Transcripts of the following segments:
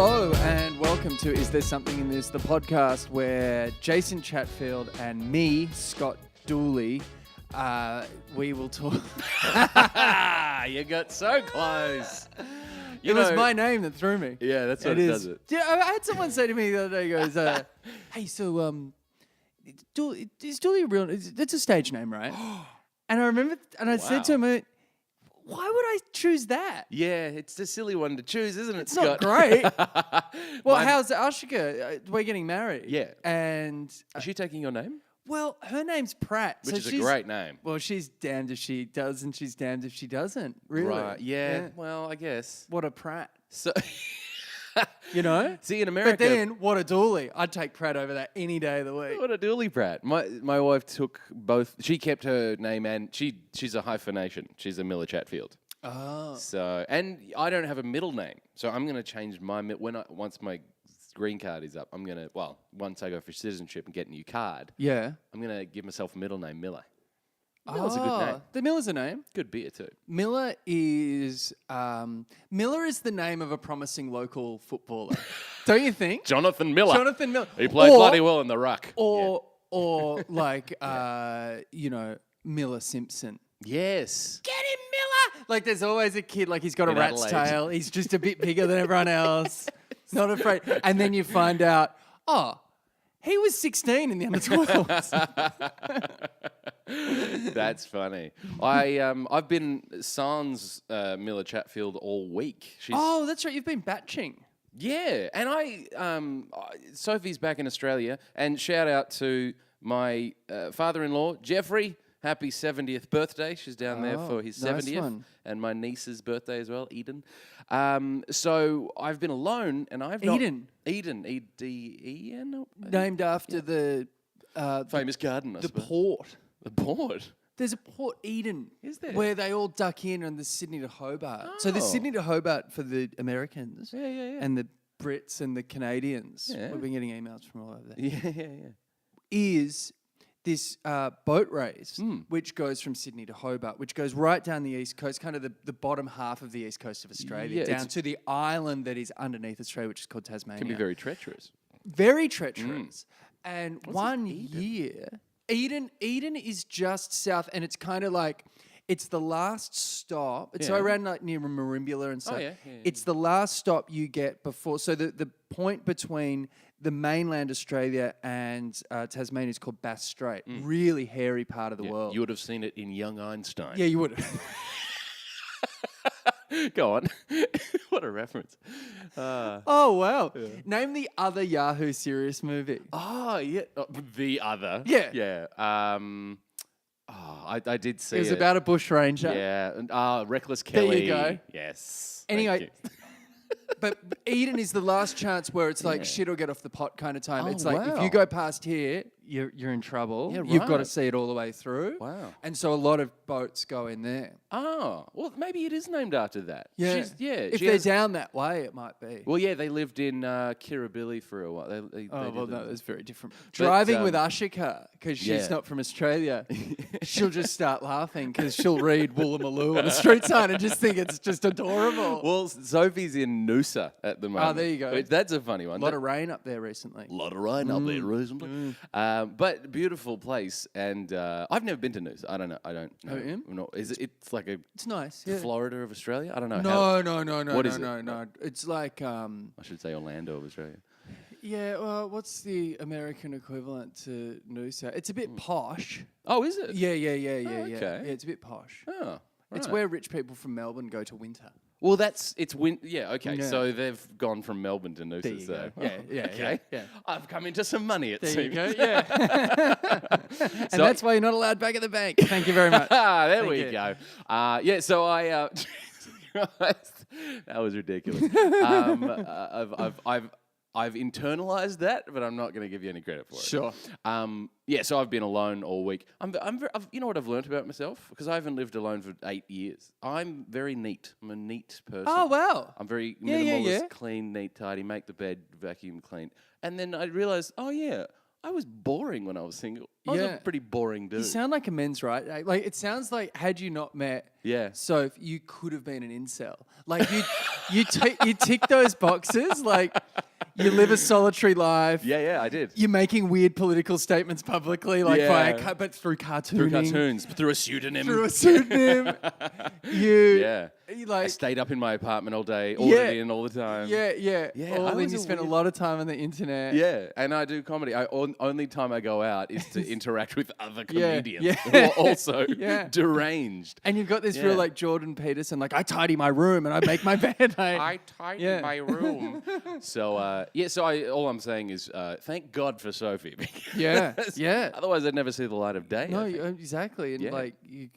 Hello and welcome to Is There Something in This, the podcast where Jason Chatfield and me, Scott Dooley, we will talk. You got so close. It was my name that threw me. Yeah, that's what it does it. Yeah, I had someone say to me the other day, he goes, hey, so is Dooley a real? That's a stage name, right? And I remember, and I said to him, why would I choose that? Yeah, it's a silly one to choose, isn't it, It's Scott? not great. Well, how's Ashika? We're getting married. Yeah. And Is she taking your name? well, her name's Pratt. Which is a great name. Well, she's damned if she does and she's damned if she doesn't. Really? Right, yeah. Well, I guess. What a Pratt. So, You know? see, in America... But then, what a Dooley. I'd take Pratt over that any day of the week. What a Dooley Pratt. My wife took both... She kept her name and she's a hyphenation. She's a Miller Chatfield. Oh. So, and I don't have a middle name. So I'm going to change my... Once my green card is up, I'm going to... Well, once I go for citizenship and get a new card... Yeah. I'm going to give myself a middle name, Miller. Miller's a good name. The Miller's a name. Good beer too. Miller is the name of a promising local footballer. Don't you think? Jonathan Miller. Jonathan Miller. He played bloody well in the ruck. Or like, Miller Simpson. Yes. Get him, Miller! Like, there's always a kid, like, he's got a In rat's Adelaide. tail. He's just a bit bigger than everyone else. Not afraid. And then you find out, he was 16 in the under-12s. That's funny. I've been sans Miller Chatfield all week. Oh, that's right. You've been batching. Yeah, and Sophie's back in Australia, and shout out to my father-in-law, Jeffrey. Happy 70th birthday. She's down there for his nice 70th. one. And my niece's birthday as well, Eden. So I've been alone, and I've not... Eden? Eden, E-D-E-N? Named after the Famous garden, I the suppose. port. The port? There's a Port Eden. Is there? Where they all duck in on the Sydney to Hobart. So the Sydney to Hobart for the Americans. Yeah. And the Brits and the Canadians. Yeah. We've been getting emails from all over there. Yeah. Is this boat race, which goes from Sydney to Hobart, which goes right down the east coast, kind of the bottom half of the east coast of Australia, down to the island that is underneath Australia, which is called Tasmania. Can be very treacherous. Very treacherous. And one year, Eden is just south, and it's kind of like, it's the last stop. It's around like near Merimbula and stuff. Yeah. It's the last stop you get before. So the point between the mainland Australia and Tasmania is called Bass Strait. Really hairy part of the world. You would have seen it in Young Einstein. Yeah, you would have. Go on. What a reference. Oh, wow. Yeah. Name the other Yahoo serious movie. Oh, yeah. The other. Yeah. Yeah. I did see it. It was about a bush ranger. Yeah. Reckless Kelly. There you go. Yes. Anyway, but Eden is the last chance where it's like shit or get off the pot kind of time. It's like if you go past here, you're in trouble. Yeah, You've got to right. see it all the way through. Wow. And so a lot of boats go in there. Oh, well, maybe it is named after that. Yeah. If they're down that way, it might be. Well, yeah, they lived in Kirribilli for a while. No, that's very different. Driving with Ashika, because she's not from Australia, she'll just start laughing because she'll read Woolloomooloo on a street sign and just think it's just adorable. Well, Sophie's in Noosa at the moment. Oh, there you go. That's a funny one. A lot of rain up there recently. A lot of rain up there recently. But beautiful place, and I've never been to Noosa. I don't know. Oh, yeah? It's like It's nice. Yeah. Florida of Australia? I don't know. No. What is it? No. It's like I should say Orlando of Australia. yeah. Well, what's the American equivalent to Noosa? It's a bit posh. Oh, is it? Yeah. okay. Yeah, it's a bit posh. Oh, right. It's where rich people from Melbourne go to winter. Well, it's yeah, okay. Yeah. So they've gone from Melbourne to Noosa. There you go. Yeah, okay. yeah. I've come into some money, it There seems. you go. Yeah. And that's why you're not allowed back at the bank. Thank you very much. There Thank we you. go. So I Jesus Christ, that was ridiculous. I've internalized that, but I'm not going to give you any credit for it. Sure. So I've been alone all week. You know what I've learned about myself? Because I haven't lived alone for 8 years. I'm very neat. I'm a neat person. Oh, wow. I'm very Yeah, minimalist, yeah. clean, neat, tidy, make the bed, vacuum clean. And then I realized, I was boring when I was single. I was a pretty boring dude. You sound like a men's, right? Like it sounds like had you not met Soph, you could have been an incel. Like you tick those boxes. Like you live a solitary life. Yeah, I did. You're making weird political statements publicly, like but through cartooning. Through cartoons, through a pseudonym. I stayed up in my apartment all day, ordered in all the time. You spent a lot of time on the internet. Yeah, and I do comedy. Only time I go out is to interact with other comedians who are also deranged. And you've got this real like Jordan Peterson, like I tidy my room and I make my bed. I tidy my room. So all I'm saying is thank God for Sophie. Otherwise, I'd never see the light of day. No, exactly. And like,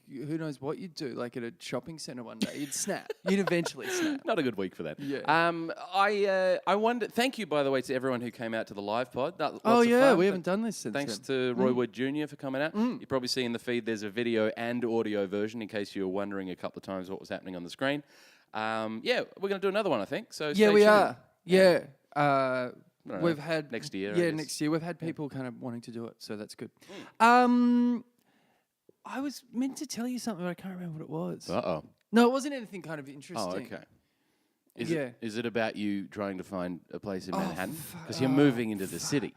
who knows what you'd do? Like at a shopping center one day, you'd snap. You'd eventually snap. Not a good week for that. Yeah. I wonder. Thank you, by the way, to everyone who came out to the live pod. Lots of fun. We haven't done this since. Thanks to Roy Wood Jr. for coming out. You probably see in the feed there's a video and audio version in case you were wondering a couple of times what was happening on the screen. We're going to do another one, I think. So we tuned. are. Yeah. We've had next year. Yeah, next year we've had people kind of wanting to do it, so that's good. I was meant to tell you something, but I can't remember what it was. Uh-oh. No, it wasn't anything kind of interesting. Oh, okay. Is it about you trying to find a place in Manhattan? Because you're moving into the city.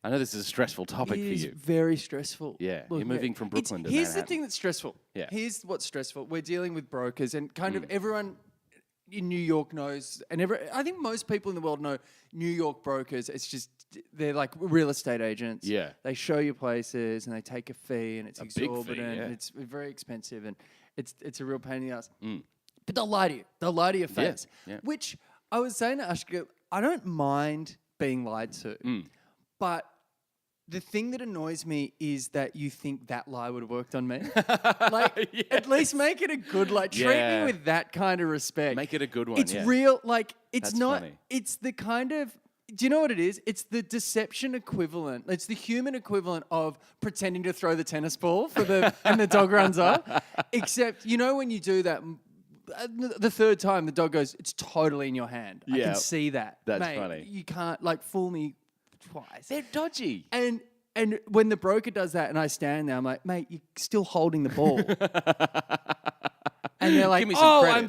I know this is a stressful topic for you. It is very stressful. Yeah, you're moving from Brooklyn to Here's Manhattan. the thing that's stressful. Yeah. Here's what's stressful. We're dealing with brokers and kind of everyone in New York knows, and I think most people in the world know New York brokers. It's just, they're like real estate agents. Yeah. They show you places and they take a fee and it's exorbitant. Big fee, and it's very expensive and it's a real pain in the ass. But they'll lie to you. They'll lie to your face. Yeah. Which I was saying to Ashka, I don't mind being lied to, but the thing that annoys me is that you think that lie would have worked on me. Like, at least make it a good lie. Treat me with that kind of respect. Make it a good one. It's real. Like, it's That's not. funny. It's the kind of. Do you know what it is? It's the deception equivalent. It's the human equivalent of pretending to throw the tennis ball and the dog runs off. Except, when you do that. The third time, the dog goes, it's totally in your hand. I can see that. That's Mate, funny. You can't, fool me twice. They're dodgy. And when the broker does that and I stand there, I'm like, mate, you're still holding the ball. And they're like, Give me some credit.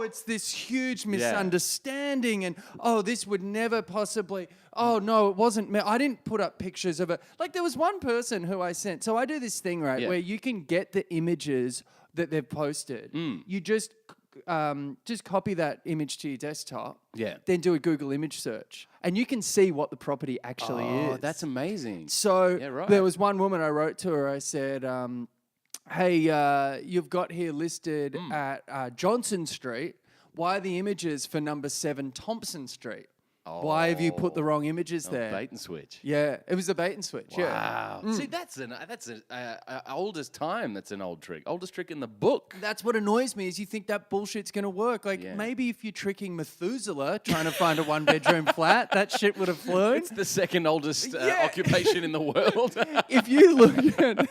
It's this huge misunderstanding. And, this would never possibly, no, it wasn't me. I didn't put up pictures of it. Like there was one person who I sent. So I do this thing, right, where you can get the images that they've posted. You just copy that image to your desktop. Yeah. Then do a Google image search. And you can see what the property actually is. Oh, that's amazing. So there was one woman I wrote to her. I said, hey, you've got here listed at Johnson Street. Why are the images for number 7 Thompson Street? Why have you put the wrong images there? Bait and switch. Yeah, it was a bait and switch. Wow. Yeah. See, that's an oldest time. That's an old trick. Oldest trick in the book. That's what annoys me is you think that bullshit's going to work. Like maybe if you're tricking Methuselah trying to find a 1-bedroom flat, that shit would have flown. It's the second oldest occupation in the world. If you look at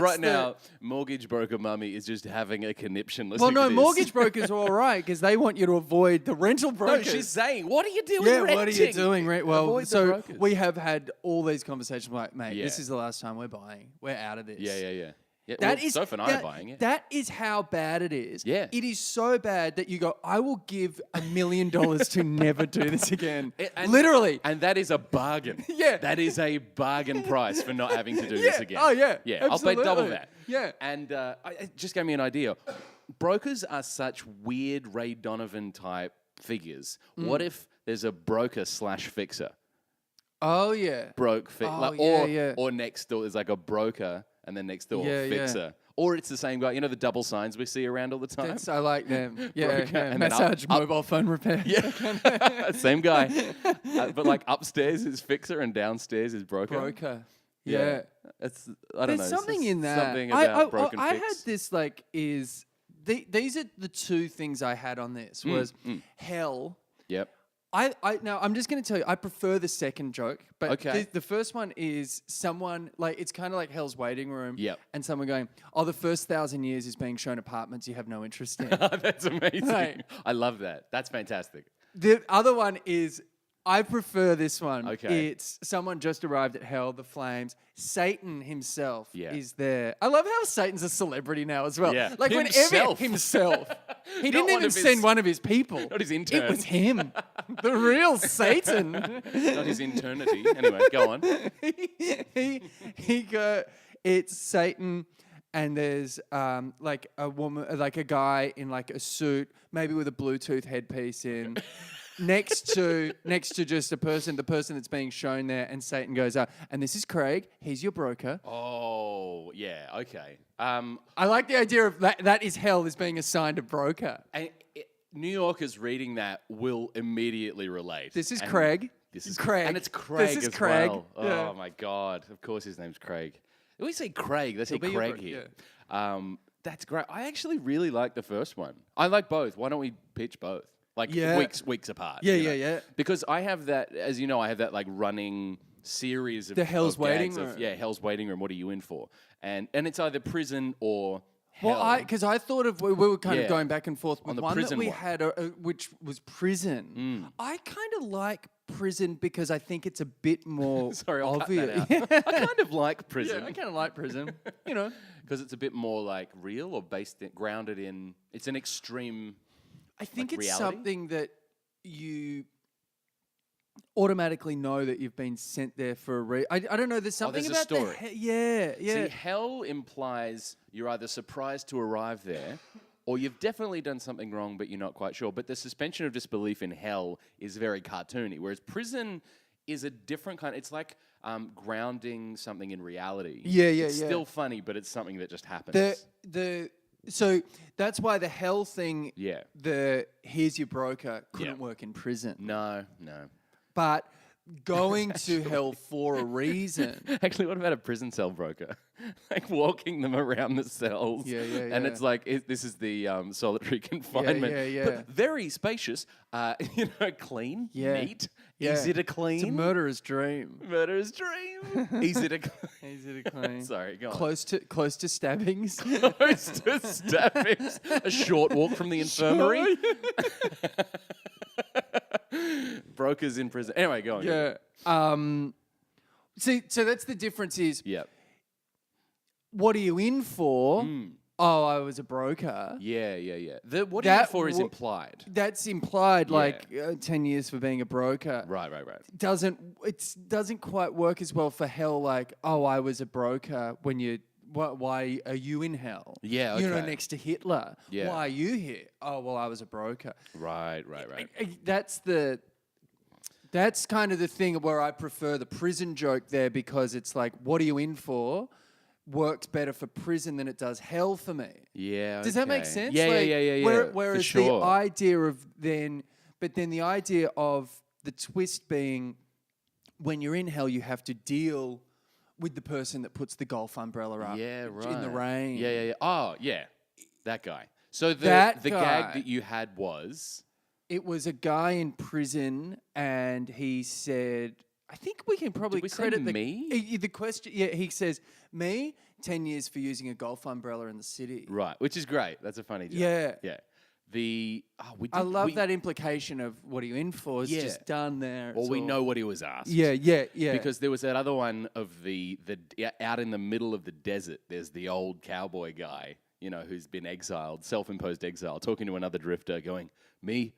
right now, mortgage broker mummy is just having a conniption listening Well, no, to this. mortgage brokers are all right because they want you to avoid the rental brokers. No, she's saying, what are you doing renting? What are you doing? Avoid the brokers. We have had all these conversations like, mate, this is the last time we're buying. We're out of this. Yeah. Soph and I are buying it. That is how bad it is. Yeah. It is so bad that you go, I will give $1 million to never do this again. Literally. And that is a bargain. Yeah. That is a bargain price for not having to do this again. Oh, yeah. Yeah, absolutely. I'll pay double that. Yeah. And it just gave me an idea. Brokers are such weird Ray Donovan type figures. What if there's a broker/fixer? Oh, yeah. Or next door there's like a broker and then next door fixer. Yeah. Or it's the same guy. You know the double signs we see around all the time? I like them. Yeah. And massage, mobile phone repair. Yeah. Same guy. But like upstairs is fixer and downstairs is broker. Yeah. It's, I don't know. There's something in that. Something about broken I fix. had this these are the two things I had on this was hell. Yep. Now I'm just going to tell you, I prefer the second joke, but Okay. the first one is someone it's kind of like Hell's Waiting Room. Yep. And someone going, the first 1,000 years is being shown apartments you have no interest in. That's amazing. Right. I love that. That's fantastic. The other one is I prefer this one. Okay. It's someone just arrived at hell, the flames. Satan himself Yeah. is there. I love how Satan's a celebrity now as well. Yeah. Like Himself. himself. He didn't one even of his- send one of his people. Not his intern. It was him. The real Satan. Not his eternity. Anyway, go on. It's Satan, and there's like a woman, like a guy in like a suit, maybe with a Bluetooth headpiece in. Next to just the person that's being shown there, and Satan goes up, and this is Craig. He's your broker. Oh, yeah, okay. I like the idea of that is hell is being assigned a broker. And New Yorkers reading that will immediately relate. This is And Craig. This is Craig. And it's Craig This is as Craig. well. Yeah. Oh, my God. Of course his name's Craig. We say Craig. They say He'll be your Craig here. That's great. I actually really like the first one. I like both. Why don't we pitch both? Like Yeah. weeks apart. Yeah, you know? yeah. Because I have that, as you know, I have that like running series of The Hell's of Waiting gags Room. Of, yeah, Hell's Waiting Room. What are you in for? And it's either prison or hell. Well, because I thought of we were kind Yeah. of going back and forth with On the one that prison we one. had, which was prison. I kind of like prison because I think it's a bit more Sorry, I'll obvious. cut that out. I kind of like prison. Yeah, I kind of like prison. You know, Because it's a bit more like real or grounded in. It's an extreme. I think Like it's reality? something that you automatically know that you've been sent there for a reason. I don't know. There's something there's a about story. Yeah. See, hell implies you're either surprised to arrive there, or you've definitely done something wrong, but you're not quite sure. But the suspension of disbelief in hell is very cartoony, whereas prison is a different kind. It's like grounding something in reality. Yeah, It's yeah. still funny, but it's something that just happens. So that's why the hell thing. Yeah. The here's your broker couldn't Yeah. work in prison. No. But going to hell for a reason. Actually, what about a prison cell broker? Like walking them around the cells. Yeah, And yeah. it's like, this is the solitary confinement. yeah. But very spacious. Clean, Yeah. neat, Yeah. easy to It's a clean. murderer's dream. Murderer's dream. Easy to clean. Easy to clean. Sorry, go on. Close to stabbings. Close to stabbings. A short walk from the infirmary. Brokers in prison. Anyway, go on. Yeah. See, so that's the difference is Yeah. what are you in for? Oh, I was a broker. Yeah. What are you That for is w- implied. That's implied, Yeah. like 10 years for being a broker. Right. Doesn't quite work as well for hell. Like, oh, I was a broker when you. Why are you in hell? Yeah, You know, okay. next to Hitler. Yeah. Why are you here? Oh, well, I was a broker. Right. That's kind of the thing where I prefer the prison joke there because it's like, what are you in for? Works better for prison than it does hell for me. Yeah. Does that make okay. sense? Yeah, Like, yeah. Whereas for sure. the idea of but then the idea of the twist being when you're in hell, you have to deal with the person that puts the golf umbrella up in the rain. Yeah. Oh, yeah. That guy. So That the guy. gag that you had was It was a guy in prison, and he said, I think we can probably Did we say credit me? the question. Yeah, he says, me, 10 years for using a golf umbrella in the city. right, which is great. That's a funny joke. Yeah. Yeah. We I love that implication of what are you in for? It's Yeah. just done there. Or It's we all- know what he was asked. Yeah. Because there was that other one of the out in the middle of the desert. There's the old cowboy guy, who's been exiled, self-imposed exile, talking to another drifter, going, "Me,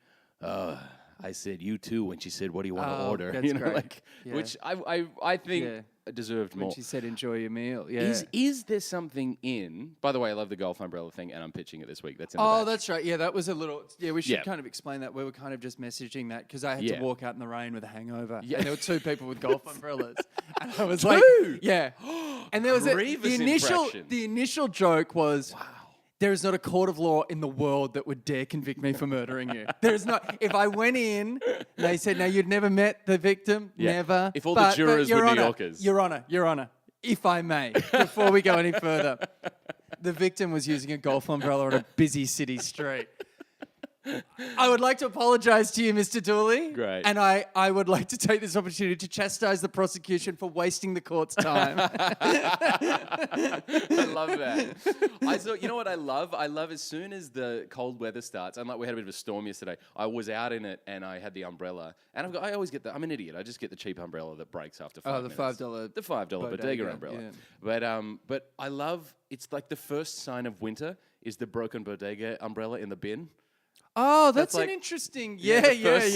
I said you too." When she said, "What do you want to Oh, order?" that's great. Yeah. Which I think Yeah. deserved when more. she said, enjoy your meal. Yeah. Is there something in? By the way, I love the golf umbrella thing, and I'm pitching it this week. That's in the Oh, batch. that's right. Yeah, that was a little. Yeah, we should Yeah. kind of explain that. We were kind of just messaging that because I had Yeah. to walk out in the rain with a hangover. Yeah. And there were two people with golf umbrellas. And I was Two? like, yeah. And there was Grievous impression. the initial joke was, there is not a court of law in the world that would dare convict me for murdering you. There's not. If I went in, they said, "No, you'd never met the victim, Yeah. never." If all the jurors Your were New Honor, Yorkers. Your Honor, if I may, before we go any further, the victim was using a golf umbrella on a busy city street. I would like to apologise to you, Mr. Dooley. Great. And I would like to take this opportunity to chastise the prosecution for wasting the court's time. I love that. You know what I love? I love as soon as the cold weather starts, unlike we had a bit of a storm yesterday, I was out in it and I had the umbrella. And I always get I'm an idiot. I just get the cheap umbrella that breaks after 5 minutes. The $5 Bodega umbrella. Yeah. But I love, it's like the first sign of winter is the broken Bodega umbrella in the bin. Oh, that's like- an interesting. First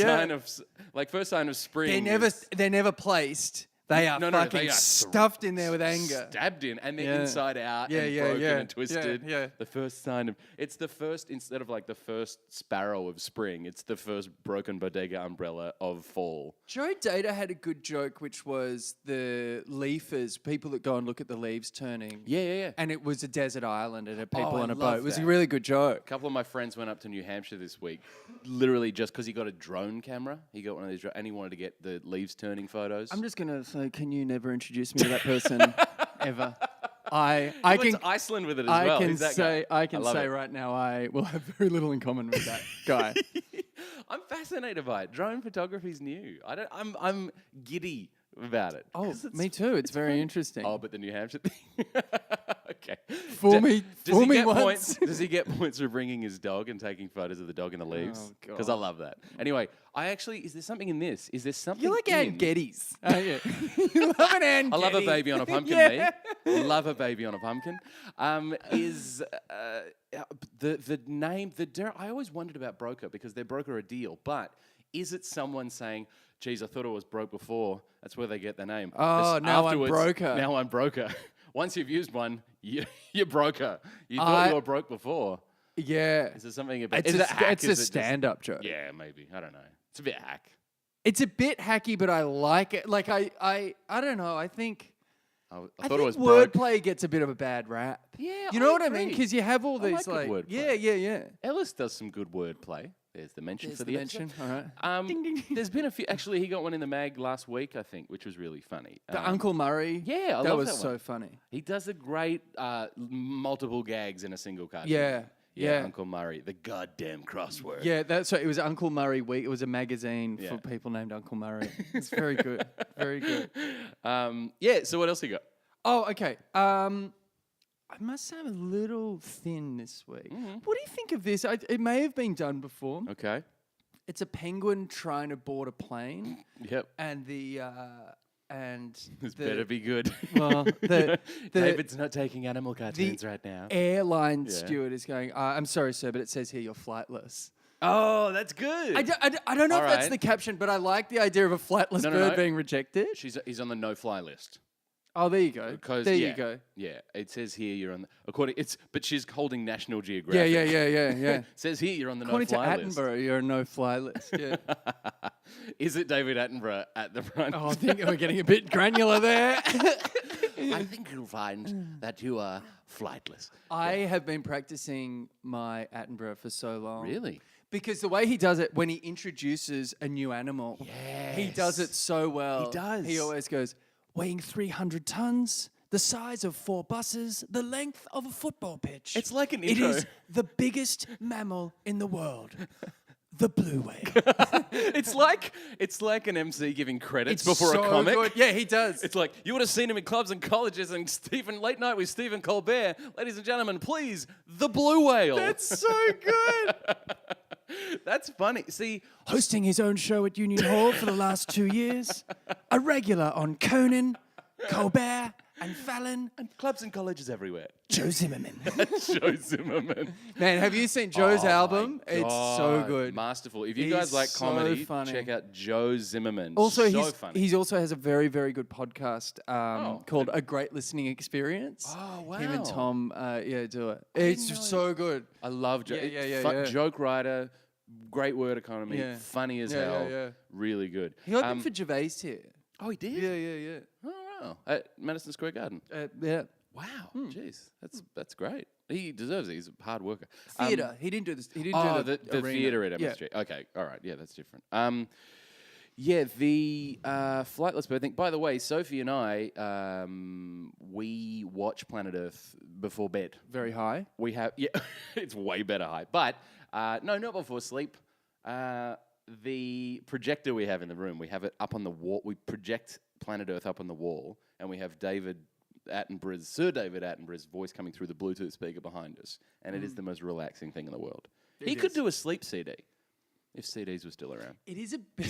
sign of spring. They're never placed. They are they fucking are stuffed in there with anger. Stabbed in, and they're inside out and broken and twisted. Yeah. The first sign of, it's the first, instead of like the first sparrow of spring, it's the first broken Bodega umbrella of fall. Joe Data had a good joke, which was the leafers, people that go and look at the leaves turning. Yeah. And it was a desert island and had people on a love boat. It was a that. really good joke. A couple of my friends went up to New Hampshire this week, literally just because he got a drone camera. He got one of these, and he wanted to get the leaves turning photos. I'm just going to say, can you never introduce me to that person ever? I He went can to Iceland with it as well. I can He's that say guy. I can love say it. right now I will have very little in common with that guy. I'm fascinated by it. Drone photography's new. I'm giddy about it. Oh, 'Cause me too. It's very fun. interesting. Oh, but the New Hampshire thing. Okay. Fool me Does once. Does he get points for bringing his dog and taking photos of the dog in the leaves? Oh, Because I love that. Anyway, is there something in this? Is there something? You like in? Aunt Geddes. You love an Aunt I love a Geddes. baby on a pumpkin. Yeah. Me, love a baby on a pumpkin. Is the name I always wondered about broker because they broker a deal, but is it someone saying, "Geez, I thought it was broke before"? That's where they get their name. Oh, This- now I'm afterwards, broker. Now I'm broker. Once you've used one, you're broker. You thought you were broke before. Yeah. Is there something about? It's Is it hack? it's Is a it just- stand-up joke. Yeah, maybe. I don't know. It's a bit hack. It's a bit hacky, but I like it. Like I don't know. I think I I thought think it was broke. wordplay gets a bit of a bad rap. Yeah, You know I what I mean? agree. Because you have all I these like good like wordplay. yeah. Ellis does some good wordplay. There's the mention There's for the the mention. episode. All right. Ding, ding. There's been a few. Actually, he got one in the mag last week, I think, which was really funny. The Uncle Murray. Yeah, I that love was that so one. funny. He does a great multiple gags in a single cartoon. Yeah. Uncle Murray, the goddamn crossword. Yeah, that's so. It was Uncle Murray Week. It was a magazine Yeah. for people named Uncle Murray. It's very good. Very good. Yeah. So what else you got? Oh, okay. I must say I'm a little thin this week. Mm-hmm. What do you think of this? It may have been done before. Okay. It's a penguin trying to board a plane, Yep. and the This better be good. well, the David's not taking animal cartoons right now. airline Yeah. steward is going. I'm sorry, sir, but it says here you're flightless. Oh, that's good. I don't know All if that's right. the caption, but I like the idea of a flightless No, bird being rejected. He's on the no-fly list. Oh, there you go. Because There yeah, you go. Yeah, it says here you're on. But she's holding National Geographic. Yeah. Says here you're on the According to no-fly list. Attenborough, you're a no-fly list. Yeah. Is it David Attenborough at the front? Oh, I think we're getting a bit granular there. I think you'll find that you are flightless. I have been practicing my Attenborough for so long. Really? Because the way he does it when he introduces a new animal, he does it so well. He does. He always goes, weighing 300 tons, the size of 4 buses, the length of a football pitch. It's like an It intro. is the biggest mammal in the world. The blue whale. It's like an MC giving credits before so a comic. good. Yeah, he does. It's like, you would have seen him in clubs and colleges and Late Night with Stephen Colbert. Ladies and gentlemen, please, the blue whale. That's so good. That's funny. See, Hosting his own show at Union Hall for the last 2 years. A regular on Conan, Colbert, and Fallon. and clubs and colleges everywhere. Joe Zimmerman. Joe Zimmerman. Man, have you seen Joe's Oh album? my It's so God. good. Masterful. If you He's guys like so comedy, funny. check out Joe Zimmerman. Also, so he's funny. he's also has a very, very good podcast Oh. called A Great Listening Experience. Oh, wow. Him and Tom, do it. It's know just so good. I love Joe. Yeah. Joke writer, great word economy, Yeah. funny as Yeah, hell, yeah. really good. He opened for Gervais here. Oh, he did? Yeah. Oh, wow. At Madison Square Garden. Yeah. Wow. Jeez. That's great. He deserves it. He's a hard worker. Theatre. He didn't do this. He didn't Oh, do the arena. theatre at Yeah. MSG. Okay, all right. Yeah, that's different. Yeah, the flightless bird thing. By the way, Sophie and I, we watch Planet Earth before bed. Very high. We have, yeah, it's way better high. But No, not before sleep. The projector we have in the room, we have it up on the wall. We project Planet Earth up on the wall, and we have Sir David Attenborough's voice coming through the Bluetooth speaker behind us, and it is the most relaxing thing in the world. He could do a sleep CD if CDs were still around. It is a bit...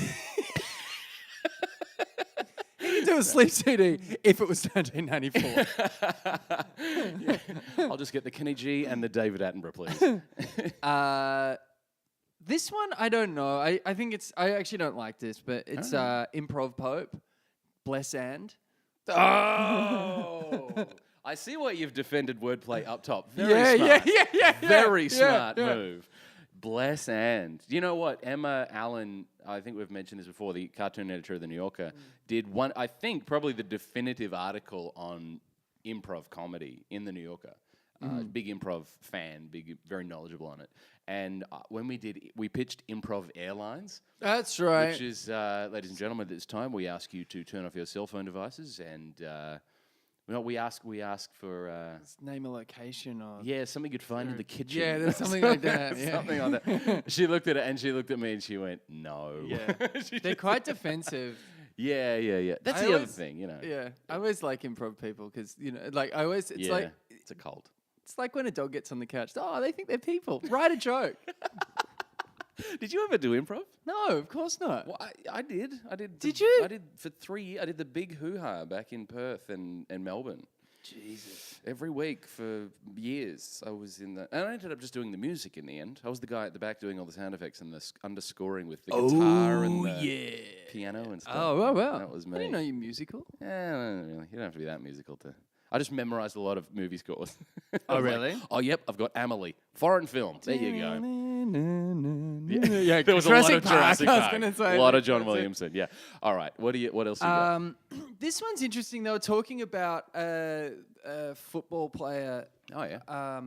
He could do a sleep CD if it was 1994. Yeah. I'll just get the Kenny G and the David Attenborough, please. This one, I don't know. I think it's... I actually don't like this, but it's Improv Pope, Bless And. Oh! I see why you've defended wordplay up top. Very smart. Yeah. Very smart move. Bless And. You know what? Emma Allen, I think we've mentioned this before, the cartoon editor of The New Yorker, did one, I think, probably the definitive article on improv comedy in The New Yorker. Big improv fan, very knowledgeable on it. And when we pitched Improv Airlines. That's right. Which is, ladies and gentlemen, at this time, we ask you to turn off your cell phone devices and... we ask for... name a location or... Yeah, something you'd find in the kitchen. Yeah, there's something like that. Yeah. Something like that. She looked at it and she looked at me and she went, no. Yeah. They're quite defensive. Yeah. That's the other thing, you know. Yeah. I always like improv people because, you know, like I always... It's like... It's a cult. It's like when a dog gets on the couch. Oh, they think they're people. Write a joke. Did you ever do improv? No, of course not. Well, I did. Did you? I did for 3 years. I did the big hoo-ha back in Perth and Melbourne. Jesus. Every week for years, I was in the... And I ended up just doing the music in the end. I was the guy at the back doing all the sound effects and the underscoring with the guitar and the piano and stuff. Oh, wow. That was me. I didn't know you're musical. Yeah, no, really. You don't have to be that musical to... I just memorized a lot of movie scores. Oh, really? Like, oh, yep, I've got Amelie. Foreign film. There you go. Yeah, there was a lot of Jurassic Park. I was gonna say, a lot of John Williamson. Yeah. All right. What else you got? This one's interesting. They were talking about a football player. Oh, yeah.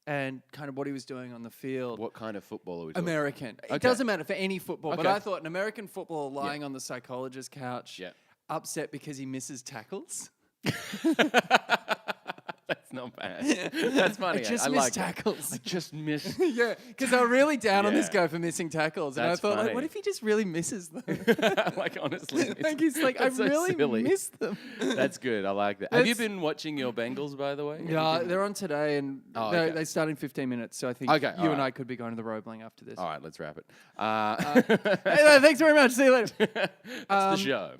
And kind of what he was doing on the field. What kind of football are we talking American. Okay. It doesn't matter for any football, but Okay. I thought an American footballer lying on the psychologist's couch, upset because he misses tackles. That's not bad. That's funny. I just I missed like tackles. That. I just missed. Yeah, because they were really down on this guy for missing tackles. And That's I thought, funny. like, what if he just really misses them? Like, honestly. Like, he's like, I so really silly. missed them. That's good. I like that. Have you been watching your Bengals, by the way? Yeah, they're on today, and they start in 15 minutes. So I think you and I could be going to the Roebling after this. All right, let's wrap it. Hey, thanks very much. See you later. That's the show.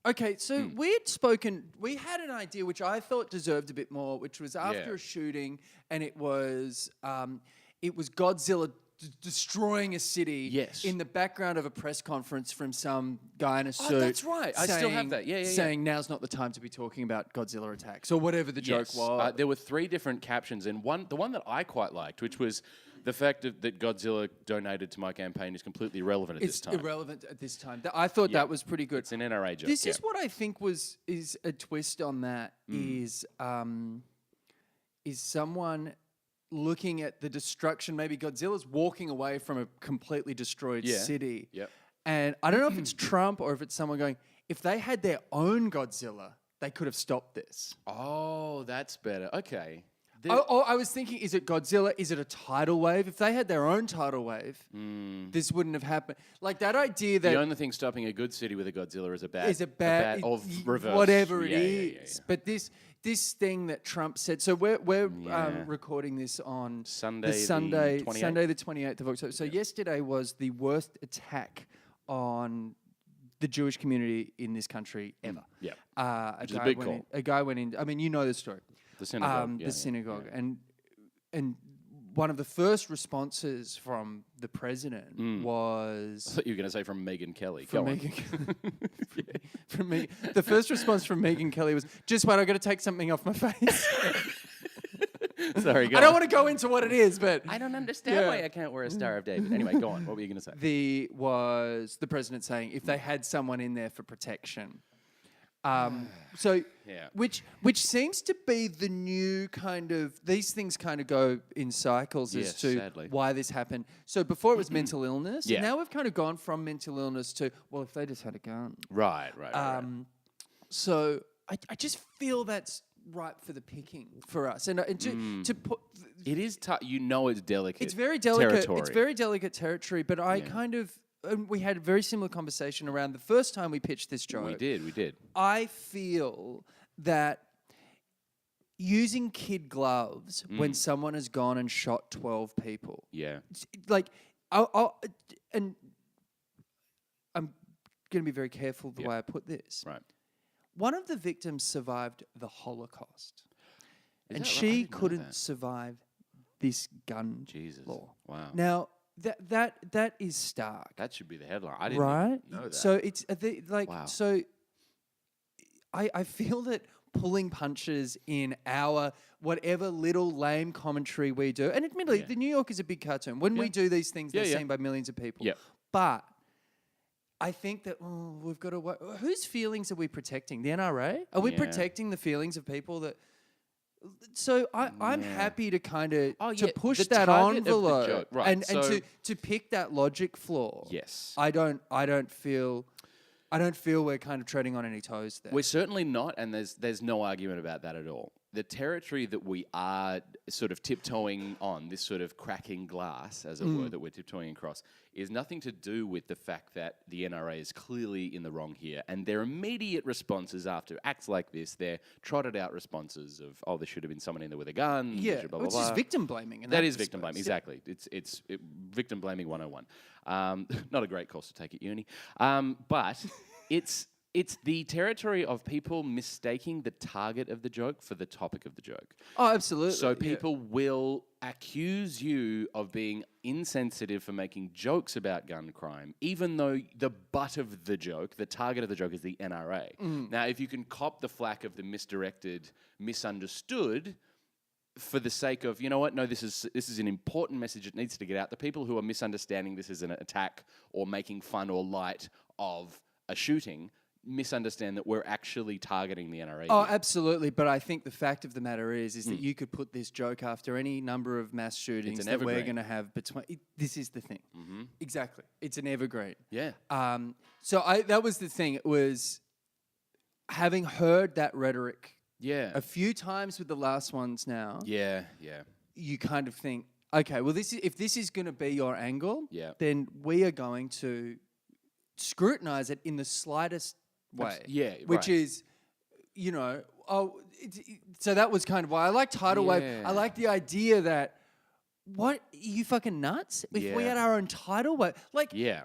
Okay, so we had an idea which I thought deserved a bit more, which was after a shooting, and it was Godzilla destroying a city in the background of a press conference from some guy in a suit. Oh, that's right. I still have that. Yeah. Saying now's not the time to be talking about Godzilla attacks or whatever the joke was. There were 3 different captions, and the one that I quite liked, which was the fact that Godzilla donated to my campaign is completely irrelevant at this time. It's irrelevant at this time. I thought that was pretty good. It's an NRA joke. This is what I think is a twist on that is someone looking at the destruction. Maybe Godzilla's walking away from a completely destroyed city. Yep. And I don't know if it's Trump or if it's someone going, if they had their own Godzilla, they could have stopped this. Oh, that's better. Okay. I was thinking, is it Godzilla? Is it a tidal wave? If they had their own tidal wave, this wouldn't have happened. Like that idea that... The only thing stopping a good city with a Godzilla is a bad of reverse. Whatever it is. Yeah. But this thing that Trump said... So we're recording this on Sunday the 28th of October. So yesterday was the worst attack on the Jewish community in this country ever. Yeah. Which is a big call. A guy went in... I mean, you know the story. The synagogue. The synagogue. And one of the first responses from the president was... I thought you were going to say from Megyn Kelly. From Megyn. The first response from Megyn Kelly was, just wait, I've got to take something off my face. Sorry, go I don't want to go into what it is, but... I don't understand why I can't wear a Star of David. Anyway, go on. What were you going to say? The president saying if they had someone in there for protection... which seems to be the new kind of, these things kind of go in cycles as to why this happened. So before it was mental illness, now we've kind of gone from mental illness to, well, if they just had a gun. Right. So I just feel that's ripe for the picking for us. And to put... It is tough. You know it's delicate. It's very delicate. Territory. It's very delicate territory, but I kind of... And we had a very similar conversation around the first time we pitched this joke. We did. I feel that using kid gloves when someone has gone and shot 12 people. Yeah. Like, and I'm going to be very careful the way I put this. Right. One of the victims survived the Holocaust. Is and that right? I she didn't know couldn't that. survive this gun law. Wow. Now, that is stark. That should be the headline. I didn't know that. So it's Wow. so I feel that pulling punches in our whatever little lame commentary we do, and admittedly, the New York is a big cartoon. When we do these things, they're seen by millions of people. Yeah. But I think that we've got to. Whose feelings are we protecting? The NRA? Are we protecting the feelings of people that? So I'm happy to kind of to push that envelope right. and to pick that logic flaw. Yes. I don't feel we're kind of treading on any toes there. We're certainly not, and there's no argument about that at all. The territory that we are sort of tiptoeing on, this sort of cracking glass, as it were, that we're tiptoeing across, is nothing to do with the fact that the NRA is clearly in the wrong here. And their immediate responses after acts like this, their trotted out responses of, there should have been someone in there with a gun. Yeah, blah, blah, which blah. is victim blaming. That is victim blaming, exactly. It's victim blaming 101. Not a great course to take at uni. But it's the territory of people mistaking the target of the joke for the topic of the joke. Oh, absolutely. So people will accuse you of being insensitive for making jokes about gun crime, even though the butt of the joke, the target of the joke, is the NRA. Now, if you can cop the flack of the misdirected, misunderstood, for the sake of, you know what, no, this is an important message that needs to get out. The people who are misunderstanding this as an attack or making fun or light of a shooting misunderstand that we're actually targeting the NRA. Oh, absolutely. But I think the fact of the matter is that you could put this joke after any number of mass shootings that we're going to have between. This is the thing. Exactly. It's an evergreen. Yeah. So that was the thing. It was having heard that rhetoric a few times with the last ones now. Yeah. You kind of think, okay, well, if this is going to be your angle, then we are going to scrutinize it in the slightest way. Which is, so that was kind of why I like tidal wave. I like the idea that, what, are you fucking nuts? If we had our own tidal wave,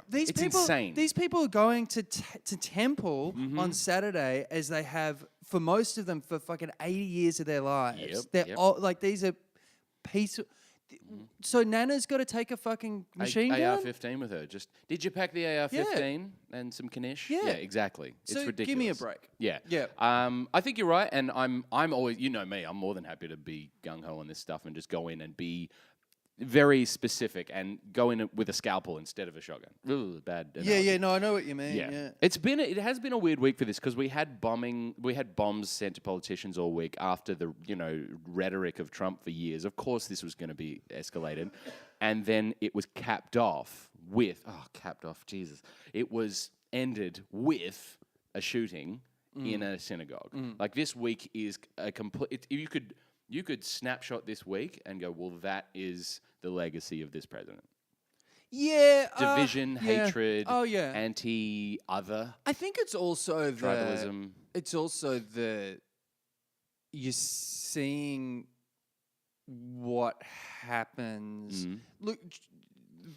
these it's people, insane. These people are going to Temple on Saturday, as they have for most of them for fucking 80 years of their lives. They're all like, these are peaceful. So Nana's got to take a fucking machine gun? AR-15 with her. Just, did you pack the AR-15 and some Knish? Yeah. Yeah, exactly. It's so ridiculous. Give me a break. Yeah. I think you're right, and I'm always, you know me, I'm more than happy to be gung-ho on this stuff and just go in and be very specific and go in with a scalpel instead of a shotgun. Ooh, bad analogy. No, I know what you mean. Yeah. It has been a weird week for this because we had bombs sent to politicians all week after the rhetoric of Trump for years. Of course, this was going to be escalated, and then it was capped off with Jesus. It was ended with a shooting in a synagogue. Like, this week is a complete. You could snapshot this week and go, well, that is the legacy of this president. Yeah. Division, hatred, Oh, yeah. anti-other. I think it's also tribalism. You're seeing what happens. Look,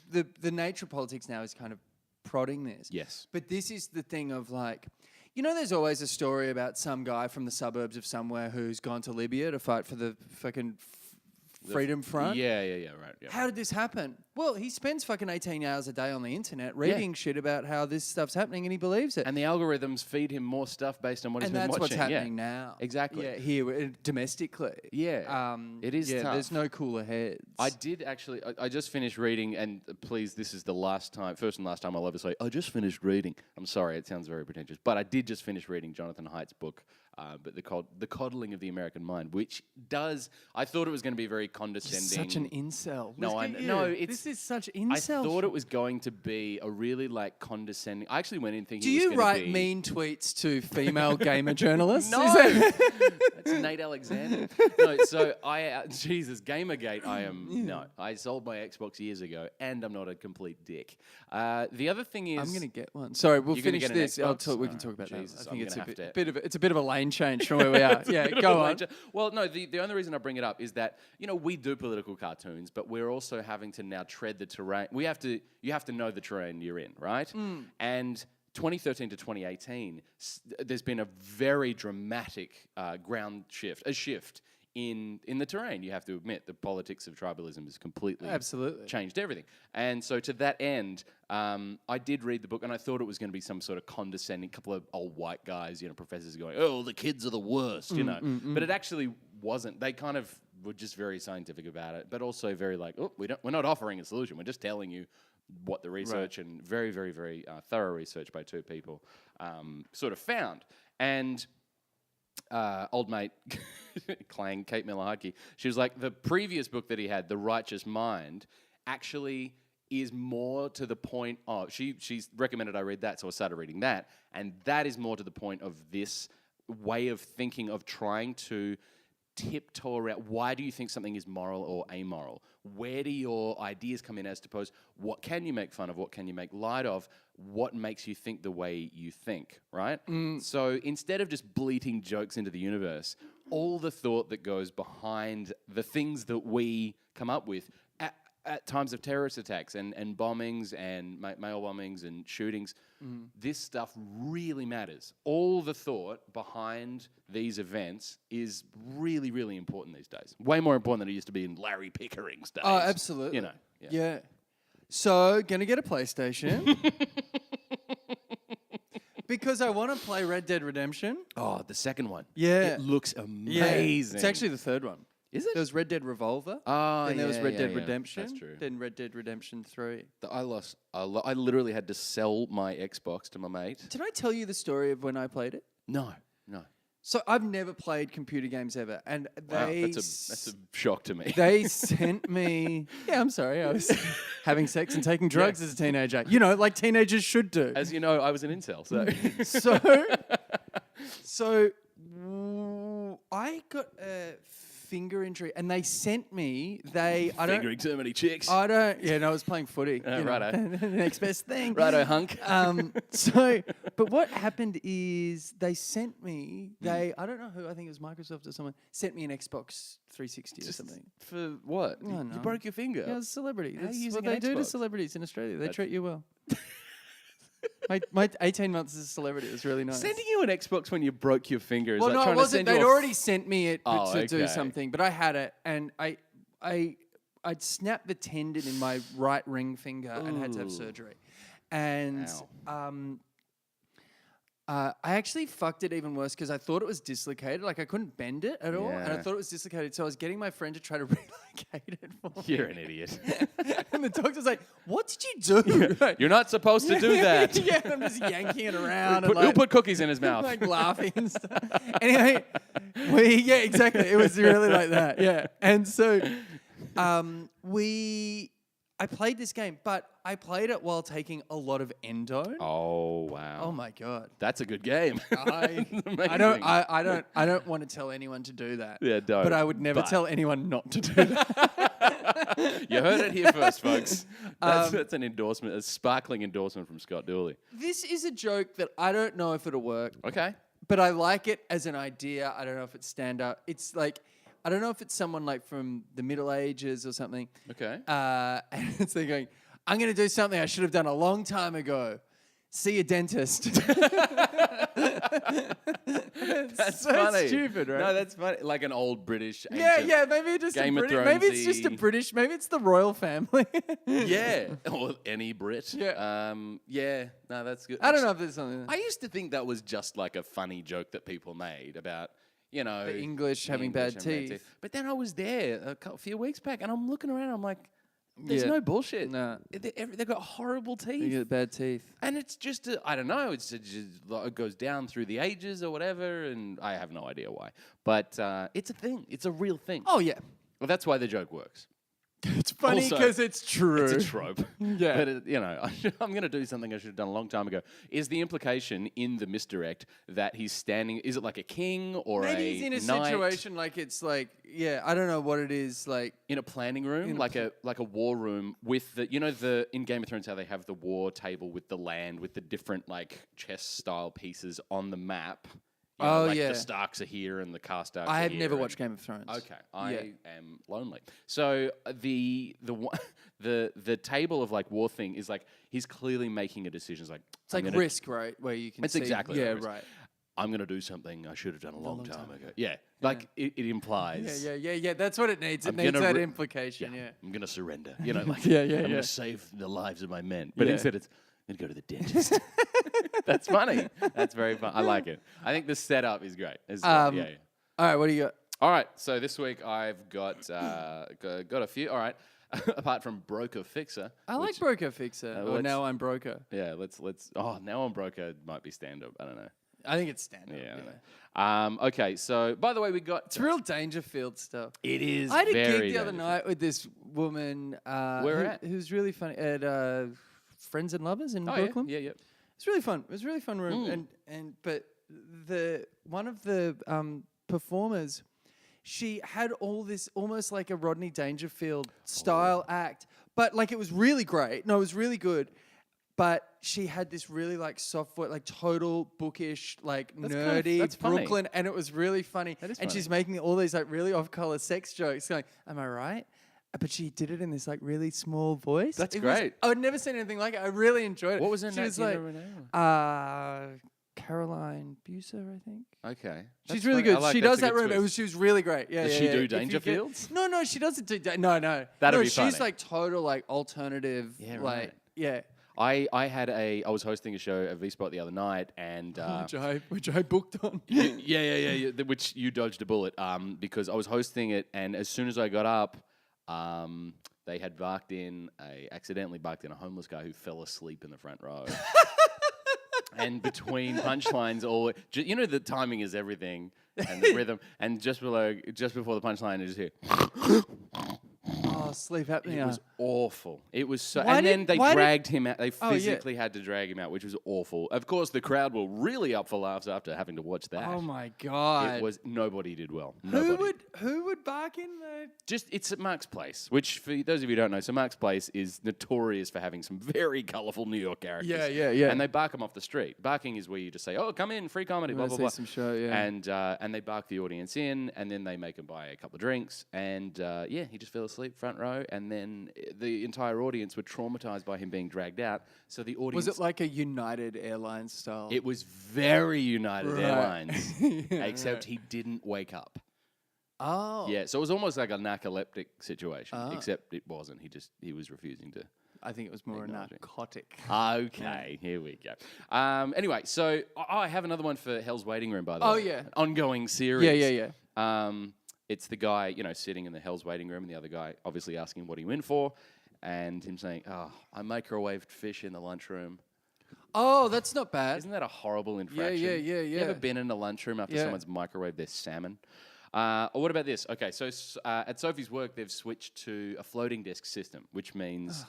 the nature of politics now is kind of prodding this. Yes. But this is the thing of, like, there's always a story about some guy from the suburbs of somewhere who's gone to Libya to fight for the fucking Freedom Front. Yeah, right. Yeah. How did this happen? Well, he spends fucking 18 hours a day on the internet reading shit about how this stuff's happening, and he believes it. And the algorithms feed him more stuff based on what he's been watching. And that's what's happening now. Exactly. Yeah, here domestically. Yeah. It is tough. There's no cooler heads. I did actually. I just finished reading, and please, this is the first and last time I'll ever say I just finished reading. I'm sorry, it sounds very pretentious, but I did just finish reading Jonathan Haidt's book, but the Coddling of the American Mind, which I thought it was going to be very condescending. You're such an incel. No, This is this such I incel? thought it was going to be a really like condescending. I actually went in thinking. Do it was you gonna write be, mean tweets to female gamer journalists? No, Is that- that's Nate Alexander. No, so Jesus, Gamergate. I sold my Xbox years ago, and I'm not a complete dick. The other thing is, I'm gonna get one. Sorry, we'll You're gonna finish get an this. I'll Xbox? talk. We can Alright, talk about Jesus, that. I I'm think it's a gonna have bit of it's a bit of a lane change from where we are. Yeah, go on. Well, no, the only reason I bring it up is that we do political cartoons, but we're also having to now tread the terrain. You have to know the terrain you're in, right? And 2013 to 2018, there's been a very dramatic ground shift, a shift in the terrain. You have to admit the politics of tribalism has completely changed everything. And so to that end, I did read the book, and I thought it was going to be some sort of condescending couple of old white guys, professors going, "Oh, the kids are the worst," But it actually wasn't. They kind of were just very scientific about it, but also very like, "Oh, we're not offering a solution. We're just telling you what the research and very, very, very thorough research by two people sort of found." And old mate Clang, Kate Miller-Heidke, she was like, the previous book that he had, The Righteous Mind, actually is more to the point of, she's recommended I read that, so I started reading that, and that is more to the point of this way of thinking of trying to tiptoe around. Why do you think something is moral or amoral? Where do your ideas come in as to pose? What can you make fun of? What can you make light of? What makes you think the way you think, right? So instead of just bleating jokes into the universe, all the thought that goes behind the things that we come up with at times of terrorist attacks and bombings and mail bombings and shootings, this stuff really matters. All the thought behind these events is really, really important these days. Way more important than it used to be in Larry Pickering's days. Oh, absolutely. Yeah. So, gonna get a PlayStation. Because I want to play Red Dead Redemption. Oh, the second one. Yeah. It looks amazing. Yeah. It's actually the third one. Is it? There was Red Dead Revolver. Oh, then there was Red Dead yeah. Redemption. That's true. Then Red Dead Redemption 3. I literally had to sell my Xbox to my mate. Did I tell you the story of when I played it? No. So I've never played computer games ever, and they That's a shock to me. They sent me. Yeah, I'm sorry. I was having sex and taking drugs as a teenager. Like teenagers should do. As you know, I was an incel, so. So I got a finger injury, and they sent me. Fingering too many chicks. I don't. Yeah, no, I was playing footy. Righto. The next best thing. Righto, hunk. But what happened is they sent me. I don't know who. I think it was Microsoft or someone sent me an Xbox 360 or something. For what? Oh, no. You broke your finger. Yeah, I was a celebrity. How are That's you what using they an do to Xbox? celebrities in Australia. They treat you well. My 18 months as a celebrity was really nice. Sending you an Xbox when you broke your finger is Well, like no, trying it to wasn't. send you They'd already sent me it to do okay. something, but I had it, and I'd snapped the tendon in my right ring finger and had to have surgery. And I actually fucked it even worse because I thought it was dislocated. Like I couldn't bend it at all, and I thought it was dislocated. So I was getting my friend to try to relocate it for me. You're an idiot. And the doctor's like, "What did you do?" Like, You're not supposed to do that. yeah, and I'm just yanking it around. Who put cookies in his mouth? Like laughing and stuff. Anyway, exactly. It was really like that. Yeah. And so I played this game, but I played it while taking a lot of endone. Oh wow. Oh my God. That's a good game. I don't want to tell anyone to do that. Yeah, don't. But I would never tell anyone not to do that. You heard it here first, folks. That's an endorsement, a sparkling endorsement from Scott Dooley. This is a joke that I don't know if it'll work. Okay. But I like it as an idea. I don't know if it's stand up. It's like, I don't know if it's someone like from the Middle Ages or something. Okay. And it's they're going, I'm going to do something I should have done a long time ago. See a dentist. That's so funny. stupid, right? No, that's funny. Like an old British. Yeah, maybe just Game a of British. Maybe it's just a Thronesy. British. Maybe it's the royal family. Yeah, or any Brit. Yeah. Yeah. No, that's good. I don't know if there's something. I used to think that was just like a funny joke that people made about, The English having bad teeth. But then I was there a few weeks back, and I'm looking around. I'm like, there's no bullshit. No. They've got horrible You teeth. get bad teeth. And it's just, I don't know, it goes down through the ages or whatever, and I have no idea why. But it's a thing. It's a real thing. Oh, yeah. Well, that's why the joke works. It's funny Also, because it's true. It's a trope. Yeah. But, I'm going to do something I should have done a long time ago. Is the implication in the misdirect that he's standing, is it like a king or Maybe a he's in a knight? situation like it's like, I don't know what it is. Like In a planning room, like a war room with the, in Game of Thrones how they have the war table with the land, with the different like chess-style pieces on the map. The Starks are here and the Karstarks are here. I have never watched Game of Thrones. Okay, I am lonely. So the table of like war thing is like he's clearly making a decision. It's like Risk, right? Where you can. It's see, exactly yeah, like Risk. right. I'm going to do something I should have done a long time ago. Yeah, like it implies. Yeah. That's what it needs. It needs that implication. Yeah. I'm going to surrender. Like I'm going to save the lives of my men. But instead, it's I'm going to go to the dentist. That's funny. That's very fun. I like it. I think the setup is great. All right, what do you got? All right, so this week I've got a few. All right, apart from Broker Fixer. I like Broker Fixer. Now I'm Broker. Yeah, let's. Oh, Now I'm Broker might be stand-up. I don't know. I think it's stand-up. Yeah. Okay, so by the way, we got... It's real Dangerfield stuff. It is. I had a very gig the other Dangerfield. night with this woman. Who's really funny at Friends and Lovers in Brooklyn. Yeah. It's really fun. It was a really fun room. But one of the performers, she had all this almost like a Rodney Dangerfield style act, but like it was really great. No, it was really good. But she had this really like soft voice, like total bookish, like nerdy that's funny. Brooklyn, and it was really funny. That is and funny. she's making all these like really off-color sex jokes, going, "Am I right?" But she did it in this like really small voice. That's great. I had never seen anything like it. I really enjoyed it. What was her She name? was Do you like, remember her name? Caroline Buser, I think. Okay. She's That's really funny. good. I like She that's does a that good room. twist. She was really great. Yeah, Does yeah, she yeah. do If you get- Dangerfields? No, she doesn't do. No. That'd be she's funny. like total like alternative. Yeah, like right. yeah. I was hosting a show at V-Spot the other night, and Which I booked on. yeah, which you dodged a bullet because I was hosting it, and as soon as I got up, they had accidentally barked in a homeless guy who fell asleep in the front row. And between punchlines, the timing is everything, and the rhythm, and just before the punchline, you just hear. Oh, sleep apnea. It was awful. It was so. Why And then did- they why did- dragged him out. They Oh, yeah. physically had to drag him out, which was awful. Of course, the crowd were really up for laughs after having to watch that. Oh my god. It was nobody did well. Who Nobody. would bark in the? It's at Mark's Place, which for those of you who don't know, so Mark's Place is notorious for having some very colourful New York characters. Yeah. And they bark them off the street. Barking is where you just say, "Oh, come in, free comedy, blah Wanna blah see blah." some show, yeah. And they bark the audience in, and then they make him buy a couple of drinks, and he just fell asleep front row, and then the entire audience were traumatized by him being dragged out. So the audience Was it like a United Airlines style? It was very United Right. Airlines, Yeah, except he didn't wake up. Oh. Yeah, so it was almost like a narcoleptic situation, Ah. except it wasn't. He was refusing to. I think it was more a Acknowledging. narcotic. Okay, here we go. Anyway, so I have another one for Hell's Waiting Room, by the way. Oh, yeah. Ongoing series. Yeah. It's the guy, sitting in the Hell's Waiting Room, and the other guy obviously asking what he went for, and him saying, "Oh, I microwaved fish in the lunchroom." Oh, that's not bad. Isn't that a horrible infraction? yeah. You ever been in a lunchroom after Yeah. someone's microwaved their salmon? Or what about this? Okay, so at Sophie's work, they've switched to a floating desk system, which means,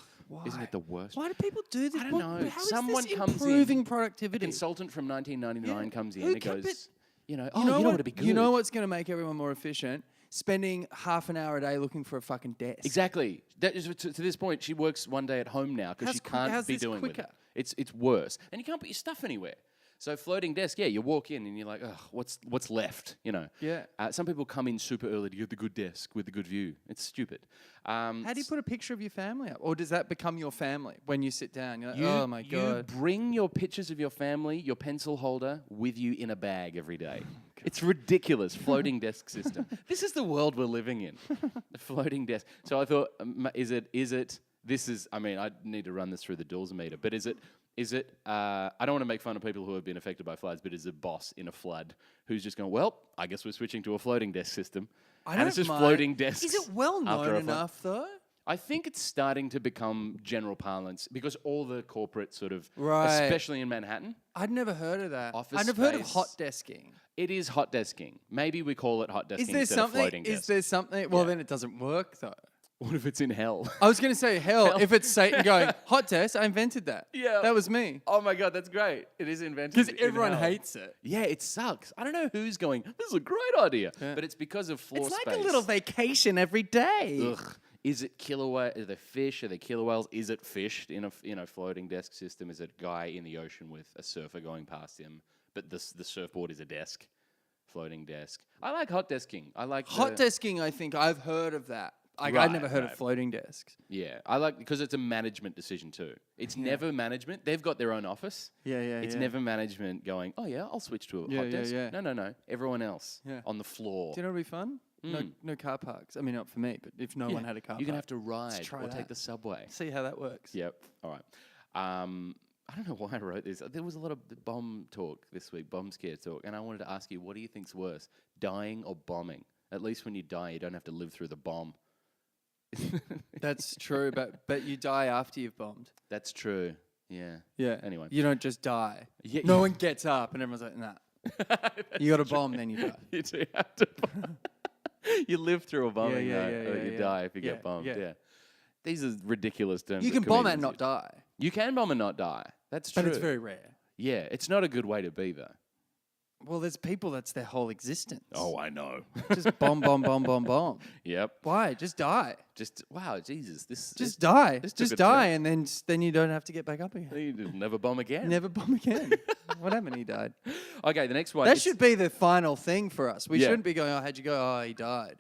isn't it the worst? Why do people do this? I don't know. How is Someone this comes in, improving A productivity? consultant from 1999 comes in Who and kept goes, it- you know what what'd be good? You know what's going to make everyone more efficient? Spending half an hour a day looking for a fucking desk. Exactly. That is, to this point, she works one day at home now because How's she quick- can't how's be this doing with quicker? it. It's worse, and you can't put your stuff anywhere. So floating desk, you walk in and you're like, ugh, what's left? Yeah. Some people come in super early to get the good desk with the good view. It's stupid. How do you put a picture of your family up? Or does that become your family when you sit down? You're like, oh my You God. bring your pictures of your family, your pencil holder, with you in a bag every day. It's ridiculous. Floating desk system. This is the world we're living in. The floating desk. So I thought, I need to run this through the duels meter, but is it, I don't want to make fun of people who have been affected by floods, but is a boss in a flood who's just going, well, I guess we're switching to a floating desk system. And it's just floating desks. Is it well after known a flood. enough, though? I think it's starting to become general parlance because all the corporate sort of, Right. especially in Manhattan, I'd never heard of that. Office I'd never heard of space. hot desking. it is hot desking. Maybe we call it hot desking Is there instead of something? floating Is desk. there something? Well, Yeah. then it doesn't work, though. What if it's in hell? I was going to say hell if it's Satan going, hot test, I invented that. Yeah. That was me. Oh my God, that's great. It is invented. Because in everyone hell. hates it. Yeah, it sucks. I don't know who's going, this is a great idea. Yeah. But it's because of floor It's space. like a little vacation every day. Ugh. Is it killer whale? Are they fish? Are they killer whales? Is it fished in a floating desk system? Is it a guy in the ocean with a surfer going past him? But the surfboard is a desk, floating desk. I like hot desking. I like Hot desking, I think I've heard of that. Like, Right, I've never heard right. of floating desks. Yeah, I like because it's a management decision too. It's never management. They've got their own office. Yeah. It's never management going, oh yeah, I'll switch to a Yeah, hot yeah, desk. yeah. No. Everyone else on the floor. Do you know what would be fun? No car parks. I mean, not for me, but if no one had a car You're going to park. have to ride try or that. take the subway. See how that works. Yep. All right. I don't know why I wrote this. There was a lot of bomb talk this week, bomb scare talk, and I wanted to ask you, what do you think's worse, dying or bombing? At least when you die, you don't have to live through the bomb. That's true, but you die after you've bombed. That's true. Yeah. Yeah. Anyway. You don't just die. Yeah, No yeah. one gets up and everyone's like, nah. You got a bomb, then you die. You do have to bomb. You live through a bombing, yeah, though, or you die if you Yeah, get bombed. yeah. Yeah. These are ridiculous terms. You that can bomb and comedians not use. die, You can bomb and not die. That's true. but it's very rare. Yeah, it's not a good way to be, though. Well, there's people that's their whole existence. Oh, I know. Just bomb. Yep. Why? Just die. Just wow, Jesus, Just die. this took Just a die, turn. and then you don't have to get back up again. You just never bomb again. Never bomb again. What happened? He died. Okay, the next one. That it's- should be the final thing for us. We Yeah. shouldn't be going, oh, how'd you go? Oh, he died.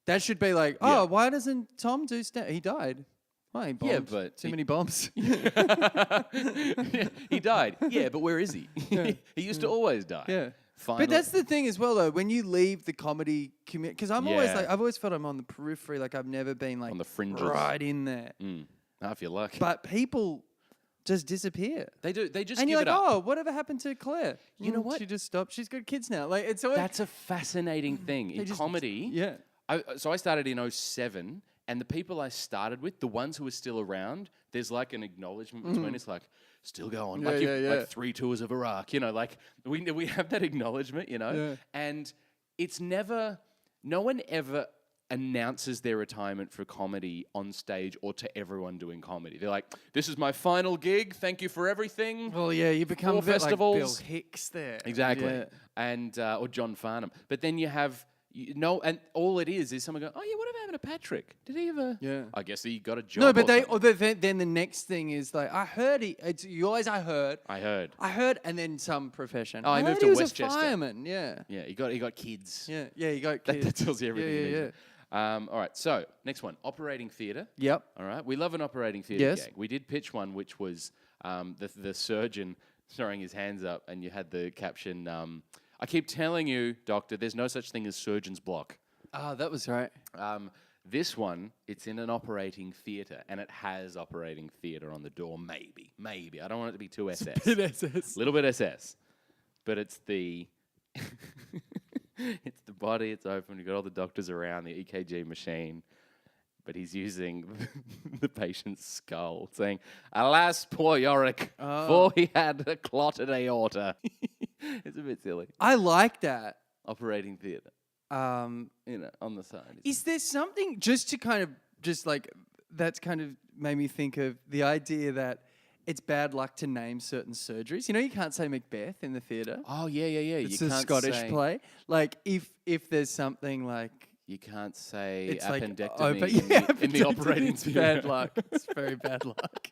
That should be like, Yeah. oh, why doesn't Tom do he died. Well, he bombed. Yeah, but Too many bombs. Yeah, he died. Yeah, but where is he? He used to always die. Yeah. Finally. But that's the thing as well, though. When you leave the comedy community, because I'm always Yeah. like, I've always felt I'm on the periphery. Like I've never been like On the fringes. right in there. Half your luck. But people just disappear. They do. They just And give you're it like, up. oh, whatever happened to Claire? You know what? She just stopped. She's got kids now. Like it's always That's a fascinating thing in just- comedy. yeah. So I started in 2007, and the people I started with, the ones who are still around, there's like an acknowledgement between us, like, still going. Like, like 3 tours of Iraq, like we have that acknowledgement, Yeah. and it's never, no one ever announces their retirement for comedy on stage or to everyone doing comedy. They're like, this is my final gig. Thank you for everything. Well, yeah, you become a bit festivals. like Bill Hicks there. Exactly. Yeah. And or John Farnham. But then you have and all it is someone going, oh yeah, whatever happened to Patrick? Did he ever? Yeah. I guess he got a job. No, but or something. then the next thing is like I heard you always I heard, and then some profession. Oh, he I moved heard to he was Westchester. a fireman. Yeah. Yeah, he got kids. Yeah. You got That, kids. that tells you everything. you need Yeah. to know. All right, so next one, operating theatre. Yep. All right, we love an operating theatre Yes. gag. We did pitch one, which was the surgeon throwing his hands up, and you had the caption, I keep telling you, doctor, there's no such thing as surgeon's block. Oh, that was right. This one, it's in an operating theatre, and it has operating theatre on the door, maybe. I don't want it to be too SS. SS. Little bit SS. But it's the... it's the body, it's open, you've got all the doctors around, the EKG machine, but he's using the patient's skull, saying, alas, poor Yorick, for he had a clotted aorta. It's a bit silly. I like that. Operating theatre, on the side. Is there something just to kind of that's kind of made me think of the idea that it's bad luck to name certain surgeries. You can't say Macbeth in the theatre. Oh, yeah. It's You a can't Scottish say, play. Like if there's something like You can't say it's like appendectomy in the operating it's theatre. bad luck. It's very bad luck.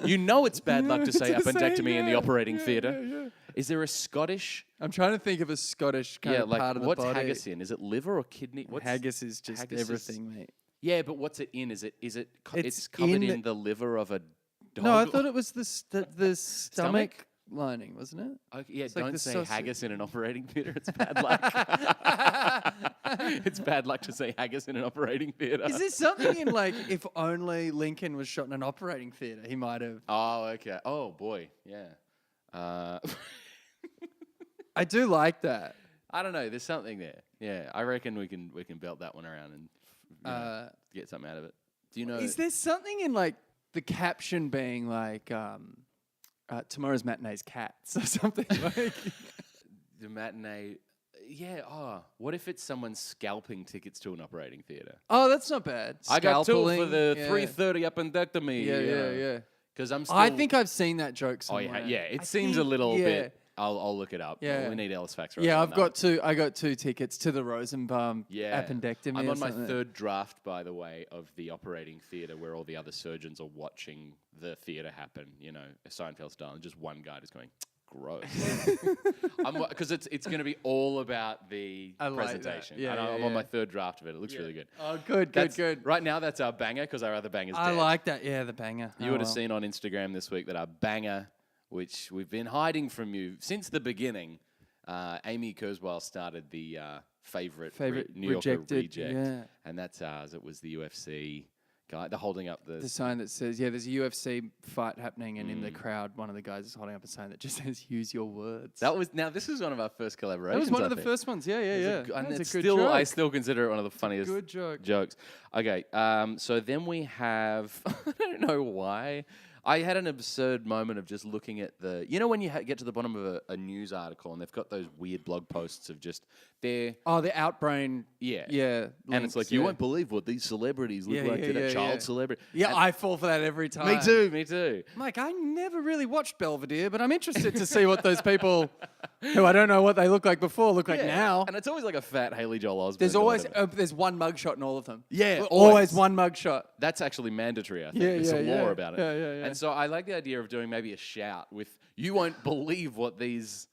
You know it's bad luck to say To say, appendectomy in the yeah, operating yeah, theatre. yeah. Is there a Scottish... I'm trying to think of a Scottish kind of like part of the what's body. haggis in? Is it liver or kidney? What's Haggis is just haggis is- everything, mate. Yeah, but what's it in? Is it It's it's covered in in the liver of a dog? No, I thought it was the stomach lining, wasn't it? Okay, yeah, It's like don't the say sausage. haggis in an operating theatre. It's bad luck. It's bad luck to say haggis in an operating theatre. Is there something in like if only Lincoln was shot in an operating theatre, he might have. Oh, okay. Oh boy, yeah. I do like that. I don't know. There's something there. Yeah, I reckon we can belt that one around and get something out of it. Do you know? Is there something in like the caption being like tomorrow's matinee's cats or something like? The matinee? Yeah. Oh, what if it's someone scalping tickets to an operating theatre? Oh, that's not bad. I got 2 for Scalpeling, the yeah. 3:30 appendectomy. Yeah. Because I'm still. I think I've seen that joke Oh somewhere. yeah. It I seems a think- little yeah. bit. I'll look it up. Yeah. We need Ellis facts right Yeah, now. I got 2 tickets to the Rosenbaum appendectomy. I'm or on my something. 3rd draft, by the way, of the operating theatre where all the other surgeons are watching the theatre happen. You know, Seinfeld style, and just one guy just going. Gross. Because it's going to be all about the presentation. Yeah, I'm on my 3rd draft of it. It looks really good. Oh, good. Right now, that's our banger because our other banger's I dead. like that. Yeah, the banger. You would have seen on Instagram this week that our banger, which we've been hiding from you since the beginning, Amy Kurzweil started the favorite New Yorker rejected, reject. yeah. And that's ours. It was the UFC guy. They're holding up The sign that says, there's a UFC fight happening, and in the crowd, one of the guys is holding up a sign that just says, use your words. This is one of our first collaborations. That was one I of the think. first ones. Yeah. And That's it's a good still, joke. I still consider it one of the funniest good joke. jokes. Okay, so then we have, I don't know why, I had an absurd moment of just looking at the, you know when you get to the bottom of a news article and they've got those weird blog posts of just their... Oh, the Outbrain. Yeah. Yeah. And it's like, you won't believe what these celebrities look like today. Child celebrity. Yeah, And I fall for that every time. me too. I'm like, I never really watched Belvedere, but I'm interested to see what those people who I don't know what they look like before look like now. And it's always like a fat Haley Joel Osment. There's or always whatever. there's one mugshot in all of them. Yeah, always always. one mugshot. That's actually mandatory, I think. Yeah, There's some yeah, law yeah. about it. Yeah. And so I like the idea of doing maybe a shout with, you won't believe what these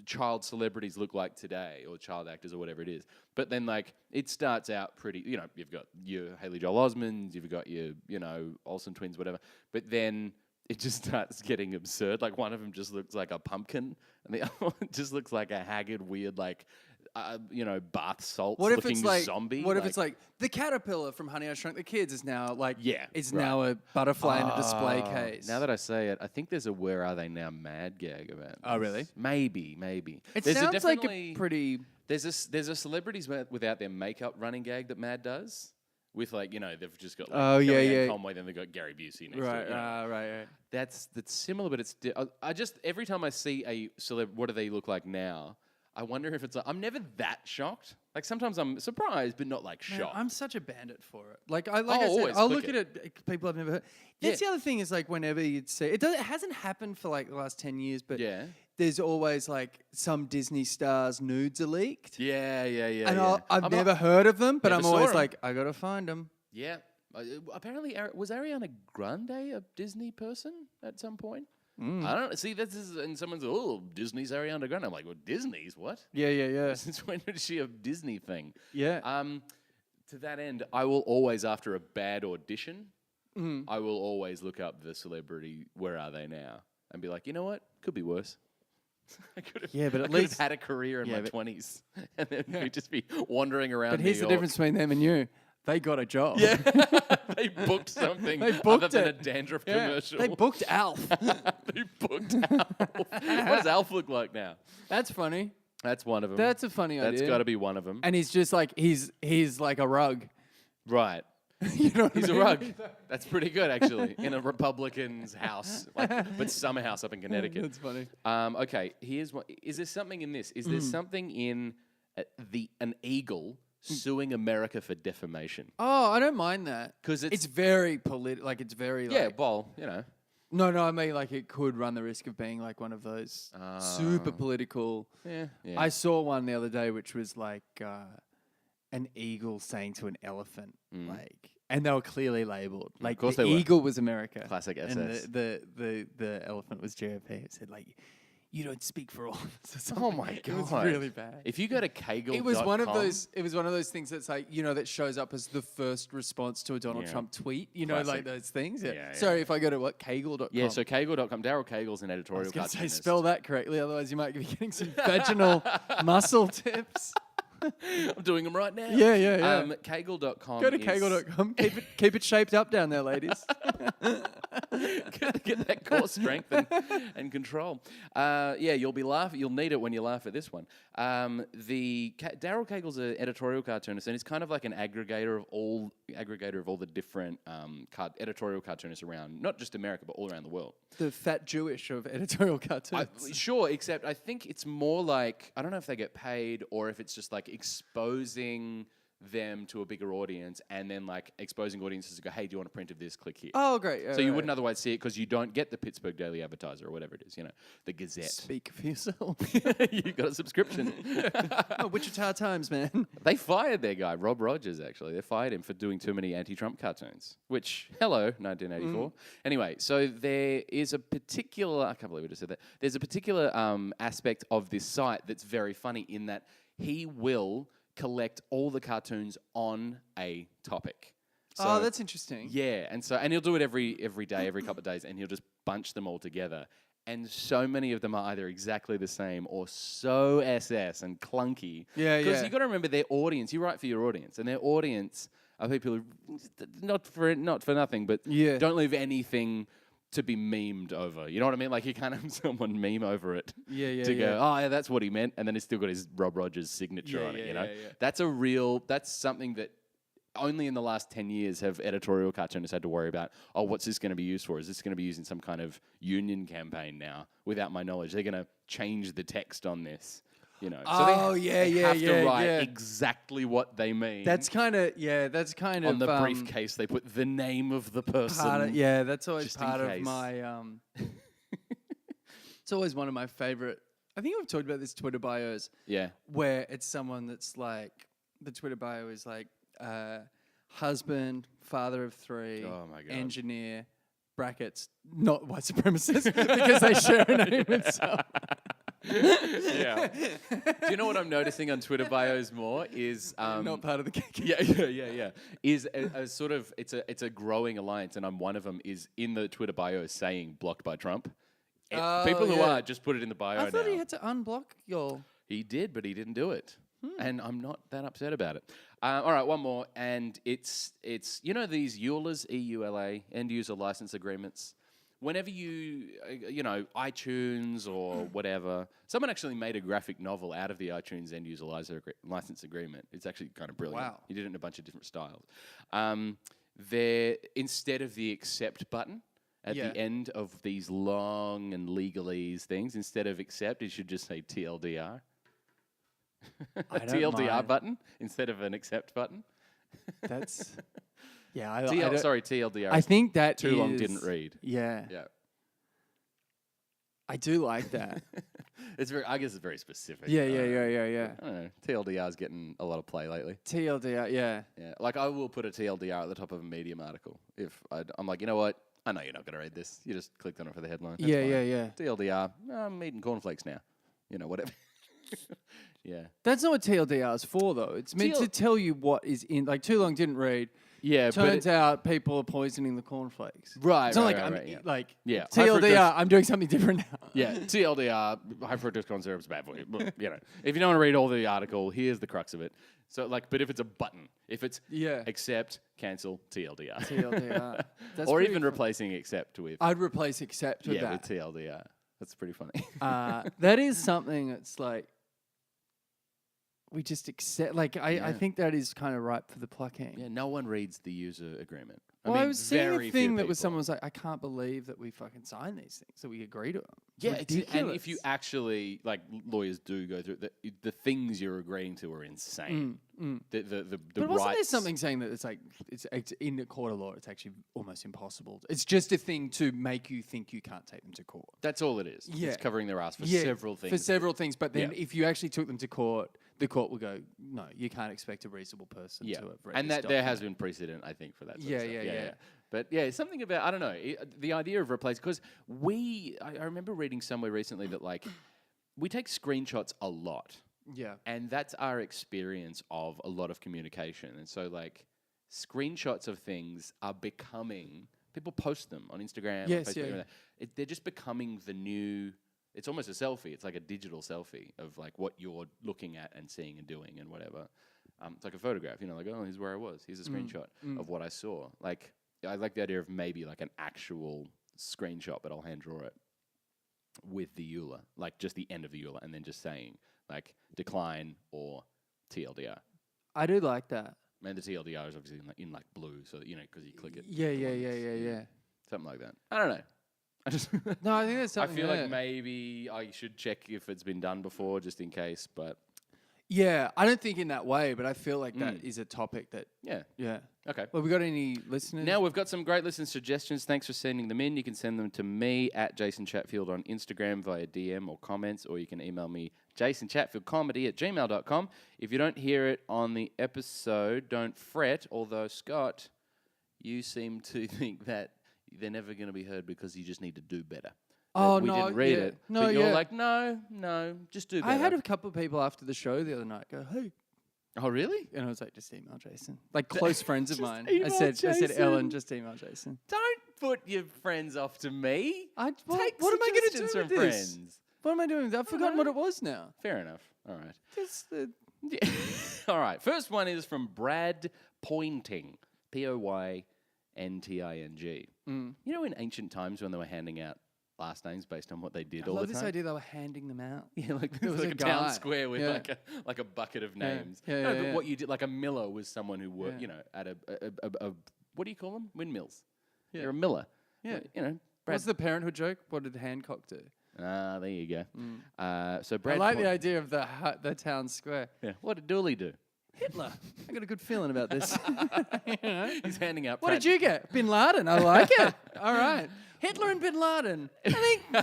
child celebrities look like today, or child actors or whatever it is. But then like it starts out pretty, you know, you've got your Haley Joel Osmonds, you've got your, you know, Olsen twins, whatever. But then it just starts getting absurd. Like one of them just looks like a pumpkin, and the other one just looks like a haggard, weird, like, you know, bath salts What if looking it's like zombie. What if it's like the caterpillar from Honey I Shrunk the Kids is now like is right. now a butterfly in a display case. Now that I say it, I think there's a "Where Are They Now" mad gag about. Oh, this. really? Maybe. It There's sounds like a definitely- pretty. There's a celebrities without their makeup running gag that Mad does. With like, you know, they've just got like Kellyanne Conway, then they've got Gary Busey next to it. You know. Right. That's similar, but it's I just every time I see a celeb, what do they look like now? I wonder if it's like, I'm never that shocked. Like sometimes I'm surprised, but not like Man, shocked. I'm such a bandit for it. Like I said, always I'll click look at it. People I've never heard. That's the other thing is like whenever you'd see it hasn't happened for like the last 10 years, but Yeah. there's always like some Disney stars nudes are leaked. Yeah. And yeah. I've never heard of them, but Never I'm saw always 'em. like, I gotta find them. Yeah. Apparently, was Ariana Grande a Disney person at some point? I don't see. This is and someone's Disney's Ariana Grande. I'm like, well, Disney's what? Yeah. Since when is she a Disney thing? Yeah. To that end, I will always, after a bad audition, I will always look up the celebrity. Where are they now? And be like, you know what? Could be worse. I could have, but at I could least- have had a career in my 20s, and then we'd just be wandering around. But New here's the York. difference between them and you. They got a job. Yeah, they booked something They other booked than a it. dandruff Yeah. commercial. They booked Alf. They booked Alf. What does Alf look like now? That's funny. That's one of them. That's a funny idea. That's got to be one of them. And he's just like he's like a rug. Right. You know what He's I a mean? rug. That's pretty good, actually, in a Republican's house, but summer house up in Connecticut. That's funny. Okay, here's what. Is there something in this? Is there something in an eagle suing America for defamation? Oh, I don't mind that 'Cause it's very political. Like it's very Yeah, like, well, you know. No, I mean like it could run the risk of being like one of those super political. Yeah. I saw one the other day which was like an eagle saying to an elephant, like, and they were clearly labeled. Like course the they were. eagle was America, Classic and SS. the elephant was GOP. It said like, you don't speak for all of us. or something. Oh my god, It was really bad. If you go to Kegel, It was one of those. It was one of those things that's like that shows up as the first response to a Donald Trump tweet. You know, Classic. like those things. Yeah. Yeah, Sorry if I go to what Kegel.com. Yeah, so Kegel.com. Daryl Kegel's an I editorial was going to say cartoonist. spell that correctly, otherwise you might be getting some vaginal muscle tips. I'm doing them right now. Yeah. Kegel.com. Go to kegel.com. Keep it shaped up down there, ladies. Get that core strength and control. You'll be laughing. You'll need it when you laugh at this one. Daryl Kegel's an editorial cartoonist, and he's kind of like an aggregator of all the different editorial cartoonists around, not just America, but all around the world. The fat Jewish of editorial cartoons. Sure, except I think it's more like, I don't know if they get paid or if it's just like exposing them to a bigger audience and then like exposing audiences to go, hey, do you want a print of this? Click here. Oh, great. So you wouldn't otherwise see it because you don't get the Pittsburgh Daily Advertiser or whatever it is, the Gazette. Speak for yourself. You've got a subscription. Wichita Times, man. They fired their guy, Rob Rogers, actually. They fired him for doing too many anti-Trump cartoons, which, hello, 1984. Anyway, so there is a particular, I can't believe I just said that, there's a particular aspect of this site that's very funny in that he will collect all the cartoons on a topic. So, that's interesting. Yeah, and he'll do it every day, every couple of days, and he'll just bunch them all together. And so many of them are either exactly the same or so SS and clunky. Yeah. Because you got to remember their audience. You write for your audience, and their audience are people who not for nothing, but don't leave anything to be memed over. You know what I mean? Like you can't have someone meme over it to go, oh yeah, that's what he meant, and then it's still got his Rob Rogers signature on it, you know? Yeah. That's something that only in the last 10 years have editorial cartoonists had to worry about, oh, what's this going to be used for? Is this going to be used in some kind of union campaign now without my knowledge? They're going to change the text on this. So they have to write exactly what they mean. That's kind of on the briefcase. They put the name of the person. That's always part of my. It's always one of my favorite. I think I've talked about this Twitter bios. Yeah, where it's someone that's like the Twitter bio is like husband, father of 3, engineer, brackets, not white supremacist because they share a name and stuff. Yeah. Do you know what I'm noticing on Twitter bios more is not part of the gig. Yeah. Is a sort of it's a growing alliance, and I'm one of them. Is in the Twitter bio saying blocked by Trump. People who are just put it in the bio. I thought he had to unblock your. He did, but he didn't do it, and I'm not that upset about it. All right, one more, and it's these EULAs, EULA, end user license agreements. Whenever iTunes or whatever, someone actually made a graphic novel out of the iTunes end user license agreement. It's actually kind of brilliant. Wow. He did it in a bunch of different styles. Instead of the accept button at the end of these long and legalese things, instead of accept, it should just say TLDR. A TLDR button instead of an accept button. That's... Yeah, TLDR. I think that too long didn't read. Yeah. I do like that. I guess it's very specific. Yeah. I don't know. TLDR's getting a lot of play lately. TLDR, yeah. Yeah. Like I will put a TLDR at the top of a Medium article if I'm like, you know what? I know you're not going to read this. You just clicked on it for the headline. That's fine. TLDR. I'm eating cornflakes now. Whatever. Yeah. That's not what TLDR is for, though. It's meant to tell you what is in. Like, too long didn't read. Yeah, turns out people are poisoning the cornflakes. Right. It's not TLDR. I'm doing something different now. Yeah. TLDR. High fructose corn syrup is bad for you. If you don't want to read all the article, here's the crux of it. So, but if it's a button, if it's accept, cancel, TLDR. TLDR. Or even replacing accept with. I'd replace accept with that. Yeah, with TLDR. That's pretty funny. That is something that's like. We just accept, I think that is kind of ripe for the plucking. Yeah, no one reads the user agreement. I was seeing a thing that was someone was like, I can't believe that we fucking signed these things, that we agree to them. Yeah, and if you actually, lawyers do go through the things you're agreeing to are insane. But wasn't there something saying that it's in the court of law, it's actually almost impossible. It's just a thing to make you think you can't take them to court. That's all it is. Yeah. It's covering their ass for several things. For several things, but then if you actually took them to court, the court will go, no, you can't expect a reasonable person to have read and this there has been precedent, I think, for that sort of stuff. Yeah. But it's something about, I don't know, the idea of replace, because I remember reading somewhere recently that we take screenshots a lot. Yeah. And that's our experience of a lot of communication. And so screenshots of things are becoming, people post them on Instagram, or Facebook, they're just becoming the new It's almost a selfie. It's like a digital selfie of like what you're looking at and seeing and doing and whatever. It's like a photograph, like, oh, here's where I was. Here's a screenshot of what I saw. Like, I like the idea of maybe like an actual screenshot, but I'll hand draw it with the EULA, like just the end of the EULA, and then just saying like decline or TLDR. I do like that. And the TLDR is obviously in like blue, so that, because you click it. Yeah. Something like that. I don't know. No, I think there's something. I feel like maybe I should check if it's been done before, just in case. But yeah, I don't think in that way, but I feel like that is a topic that. Yeah. Okay. Well, we got any listeners? Now we've got some great listener suggestions. Thanks for sending them in. You can send them to me at Jason Chatfield on Instagram via DM or comments, or you can email me jasonchatfieldcomedy@gmail.com. If you don't hear it on the episode, don't fret. Although Scott, you seem to think that they're never going to be heard because you just need to do better. Oh, we didn't read it. No, but you're like, no, just do better. I had a couple of people after the show the other night go, hey. Oh, really? And I was like, just email Jason. Like close friends of mine. I said, Ellen, just email Jason. Don't put your friends off to me. What am I going to do from with this? friends. What am I doing? I've forgotten what it was now. Fair enough. All right. Yeah. All right. First one is from Brad Pointing. Poynting. In ancient times when they were handing out last names based on what they did all the time. I love this idea they were handing them out. Yeah, like there was like a town square with like a bucket of names. But what you did, like a miller was someone who worked, at a what do you call them? Windmills. Yeah. You're a miller. Yeah. Brad. What's the parenthood joke? What did Hancock do? Ah, there you go. So Brad. I like the idea of the town square. Yeah. What did Dooley do? Hitler. I got a good feeling about this. He's handing out. What did you get? Bin Laden. I like it. All right. Hitler and Bin Laden. I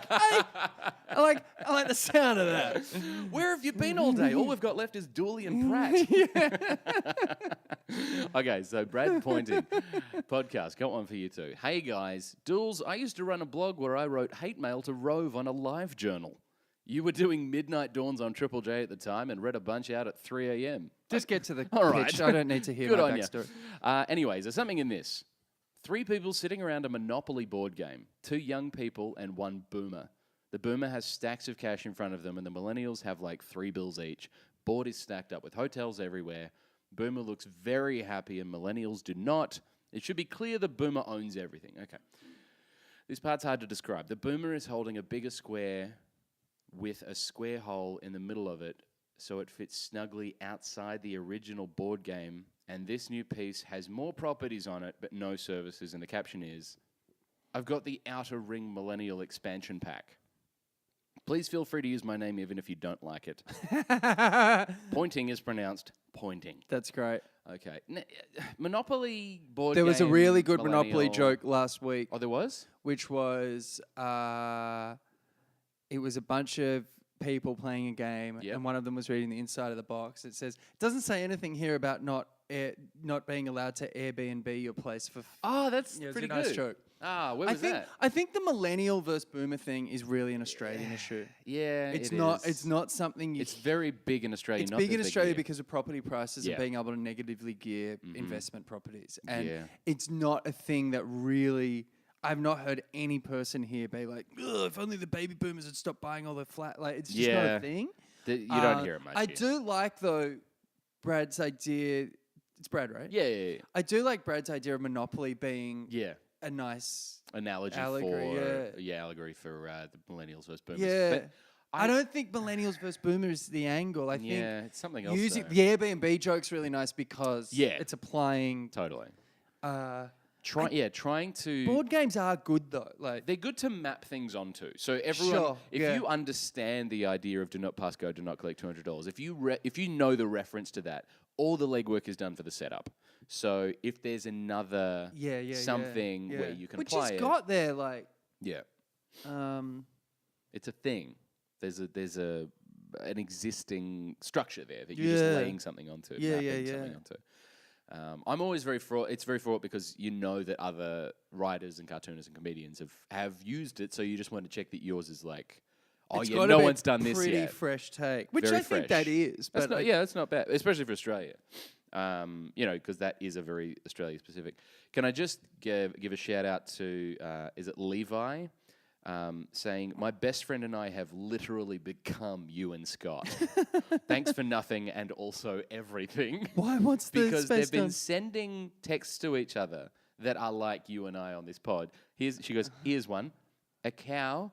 like the sound of that. Where have you been all day? All we've got left is Dooley and Pratt. Okay, so Brad Pointing podcast. Got one for you too. Hey guys, Dools, I used to run a blog where I wrote hate mail to Rove on a live journal. You were doing midnight dawns on Triple J at the time and read a bunch out at 3 a.m. Just get to the all pitch. Right. I don't need to hear my backstory. Anyways, there's something in this. 3 people sitting around a Monopoly board game. 2 young people and 1 boomer. The boomer has stacks of cash in front of them and the millennials have like 3 bills each. Board is stacked up with hotels everywhere. Boomer looks very happy and millennials do not. It should be clear the boomer owns everything. Okay. This part's hard to describe. The boomer is holding a bigger square with a square hole in the middle of it so it fits snugly outside the original board game, and this new piece has more properties on it but no services, and the caption is, I've got the Outer Ring Millennial Expansion Pack. Please feel free to use my name even if you don't like it. Pointing is pronounced pointing. That's great. Okay. Monopoly board There game. was a really good Monopoly joke last week. Oh, there was? Which was, it was a bunch of people playing a game, and one of them was reading the inside of the box. It says, it doesn't say anything here about not being allowed to Airbnb your place for. Oh, that's pretty good. Nice joke. Ah, where was that? I think the millennial versus boomer thing is really an Australian issue. Yeah, it's not. It's not something. It's very big in Australia. It's not big in Australia here. because of property prices and being able to negatively gear investment properties, and Yeah. it's not a thing that really. I've not heard any person here be like, "Ugh, if only the baby boomers had stopped buying all the flat." Like, it's just not a thing. You don't hear it much. I do like though Brad's idea. It's Brad, right? Yeah. I do like Brad's idea of Monopoly being a nice analogy allegory, for allegory for the millennials versus boomers. Yeah. But I don't think millennials versus boomers is the angle. I think it's something else. using though. the Airbnb joke's really nice because it's applying. Totally. Trying to board games are good though. Like they're good to map things onto. So everyone, if you understand the idea of do not pass go, do not collect $200. If you know the reference to that, all the legwork is done for the setup. So if there's another something where you can apply it, which has got there like it's a thing. There's an existing structure there that you're just laying something onto. Something onto. I'm always very fraught. It's very fraught because you know that other writers and cartoonists and comedians have used it, so you just want to check that yours is like, no one's done this yet. Pretty fresh take, which very I think that is. But that's not bad, especially for Australia. Because that is a very Australia specific. Can I just give a shout out to is it Levi? saying, "My best friend and I have literally become you and Scott. Thanks for nothing and also everything." Why? What's the Because space they've been done? sending texts to each other that are like you and I on this pod. She goes, "Here's one. A cow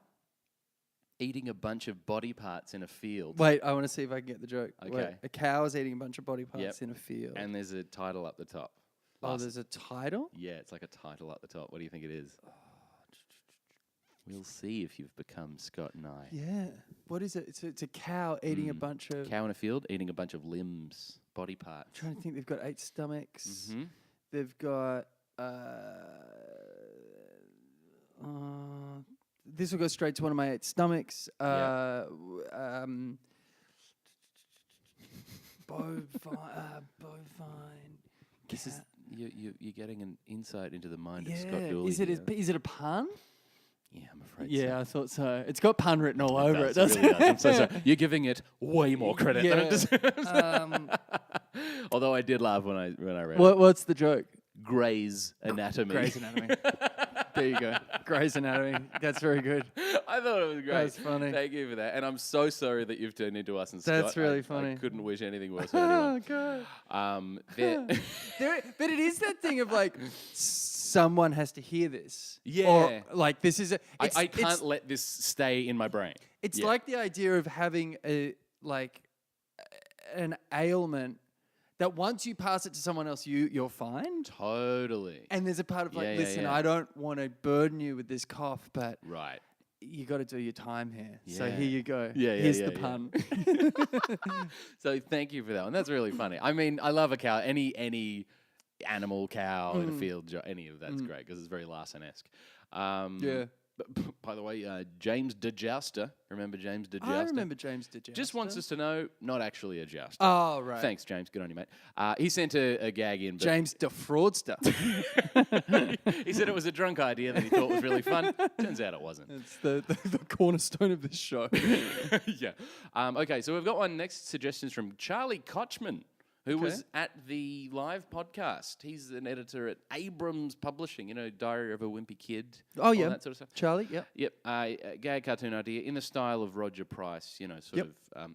eating a bunch of body parts in a field." Wait, I want to see if I can get the joke. Okay. Wait, a cow is eating a bunch of body parts in a field. And there's a title up the top. Oh, there's a title? Yeah, it's like a title up the top. What do you think it is? We'll see if you've become Scott and I. Yeah. What is it? It's a cow eating a bunch of... Cow in a field eating a bunch of limbs, body parts. I'm trying to think. They've got 8 stomachs. Mm-hmm. They've got... this will go straight to one of my 8 stomachs. Bovine. This is you're getting an insight into the mind of Yeah. Scott Dooley. Is it a pun? Yeah, I'm afraid Yeah, so. I thought so. It's got pun written all over it, It doesn't really it? does. I'm so sorry. You're giving it way more credit than it deserves. Although I did laugh when I read it. What's the joke? Grey's Anatomy. Grey's Anatomy. There you go. Grey's Anatomy. That's very good. I thought it was great. That's funny. Thank you for that. And I'm so sorry that you've turned into us and That's Scott. really I funny. couldn't wish anything worse for Oh, anyone. God. There- But it is that thing of like, someone has to hear this. Yeah. Or like, this is I can't let this stay in my brain. It's Yeah. like the idea of having an ailment that once you pass it to someone else, you're fine. Totally. And there's a part of like, Yeah, listen, yeah. I don't want to burden you with this cough, but Right. you got to do your time here. So Yeah. here you go. Yeah, Here's yeah, the yeah. pun. So thank you for that one. That's really funny. I mean, I love a cow. Any animal, cow in a field, any of that's great because it's very Larson-esque. Yeah. But, by the way, James DeJouster, remember James DeJouster? I remember James DeJouster. Just wants us to know, not actually a jouster. Oh, right. Thanks, James. Good on you, mate. He sent a gag in. But James DeFraudster. he said it was a drunk idea that he thought was really fun. Turns out it wasn't. It's the cornerstone of this show. Yeah. Okay, so we've got one next suggestions from Charlie Kochman, who was at the live podcast. He's an editor at Abrams Publishing, Diary of a Wimpy Kid. Oh, all yeah. that sort of stuff. Charlie, yeah. Yep. A gag cartoon idea in the style of Roger Price, sort of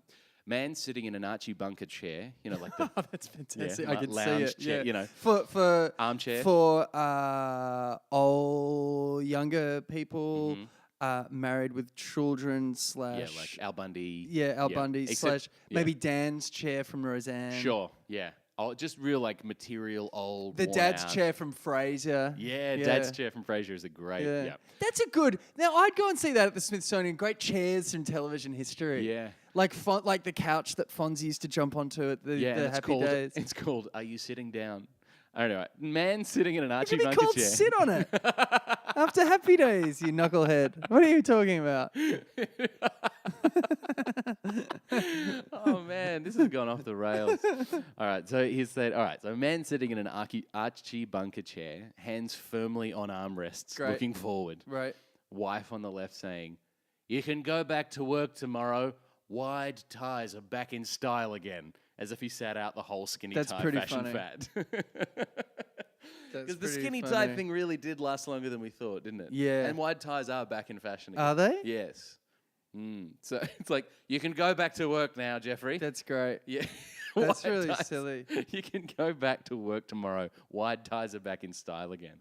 man sitting in an Archie Bunker chair, like the Oh, that's fantastic. Yeah, I can see lounge it. chair, yeah. you know. For armchair. For old younger people, married with children / Yeah, like Al Bundy. Yeah, Al Bundy Except- / maybe Dan's chair from Roseanne. Sure, yeah. Oh, just real material old. The worn dad's out. chair from Frasier. Yeah, Dad's chair from Frasier is a great. Yeah. That's a good. Now I'd go and see that at the Smithsonian. Great chairs from television history. Yeah. Like like the couch that Fonzie used to jump onto at the and it's Happy called, Days. It's called Are You Sitting Down? I don't know. Man sitting in an It Archie could be Bunker called chair. Sit on It. After Happy Days, you knucklehead. What are you talking about? Oh man, this has gone off the rails. All right, so he said, so a man sitting in an Archie Bunker chair, hands firmly on armrests, Great. looking forward. Right. Wife on the left saying, "You can go back to work tomorrow. Wide ties are back in style again." As if he sat out the whole skinny That's tie pretty fashion funny. fad. That's Because the pretty skinny tie funny. thing really did last longer than we thought, didn't it? Yeah. And wide ties are back in fashion again. Are they? Yes. So it's like, you can go back to work now, Jeffrey. That's great. Yeah. That's Wide really ties. silly. You can go back to work tomorrow. Wide ties are back in style again.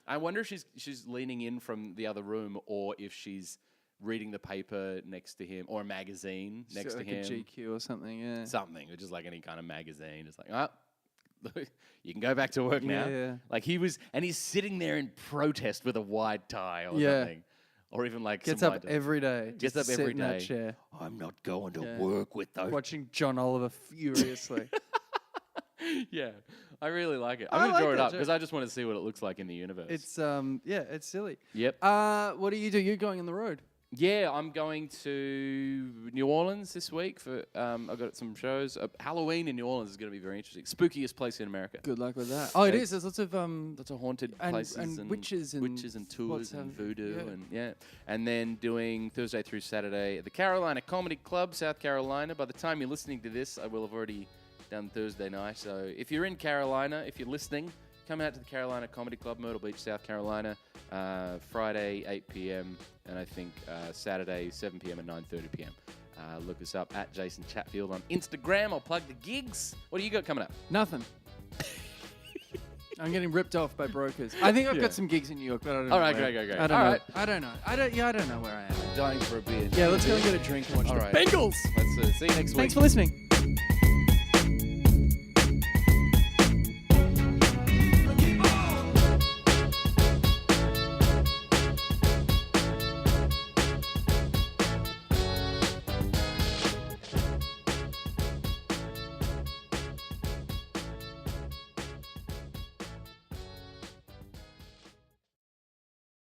I wonder if she's leaning in from the other room or if she's reading the paper next to him or a magazine next to like him. a GQ or something, yeah. Something, or just like any kind of magazine. It's like, you can go back to work now. Yeah. Like he's sitting there in protest with a wide tie or Yeah. something. Or even like Gets some up wide- every day. Gets just up to every sit in that day. chair. I'm not going to Yeah. work with those. Watching John Oliver furiously. Yeah, I really like it. I I'm going to like draw it that up joke. because I just want to see what it looks like in the universe. It's it's silly. Yep. What do? You're going on the road. Yeah, I'm going to New Orleans this week for. I've got some shows. Halloween in New Orleans is going to be very interesting. Spookiest place in America. Good luck with that. Oh, it Yeah. is. There's lots of Lots of haunted and places and witches and tours what's and have- voodoo yeah. and then doing Thursday through Saturday at the Carolina Comedy Club, South Carolina. By the time you're listening to this, I will have already done Thursday night. So if you're in Carolina, if you're listening, come out to the Carolina Comedy Club, Myrtle Beach, South Carolina. Friday, 8 p.m. and I think Saturday, 7 p.m. and 9:30 p.m. Look us up at Jason Chatfield on Instagram. I'll plug the gigs. What do you got coming up? Nothing. I'm getting ripped off by brokers. I think I've got some gigs in New York, but I don't know. All right, where. great. I don't All know. right. I don't know. I don't know where I am. Dying for a beer. Yeah, let's go and get a drink and watch the Bengals. Let's see you next week. Thanks for listening.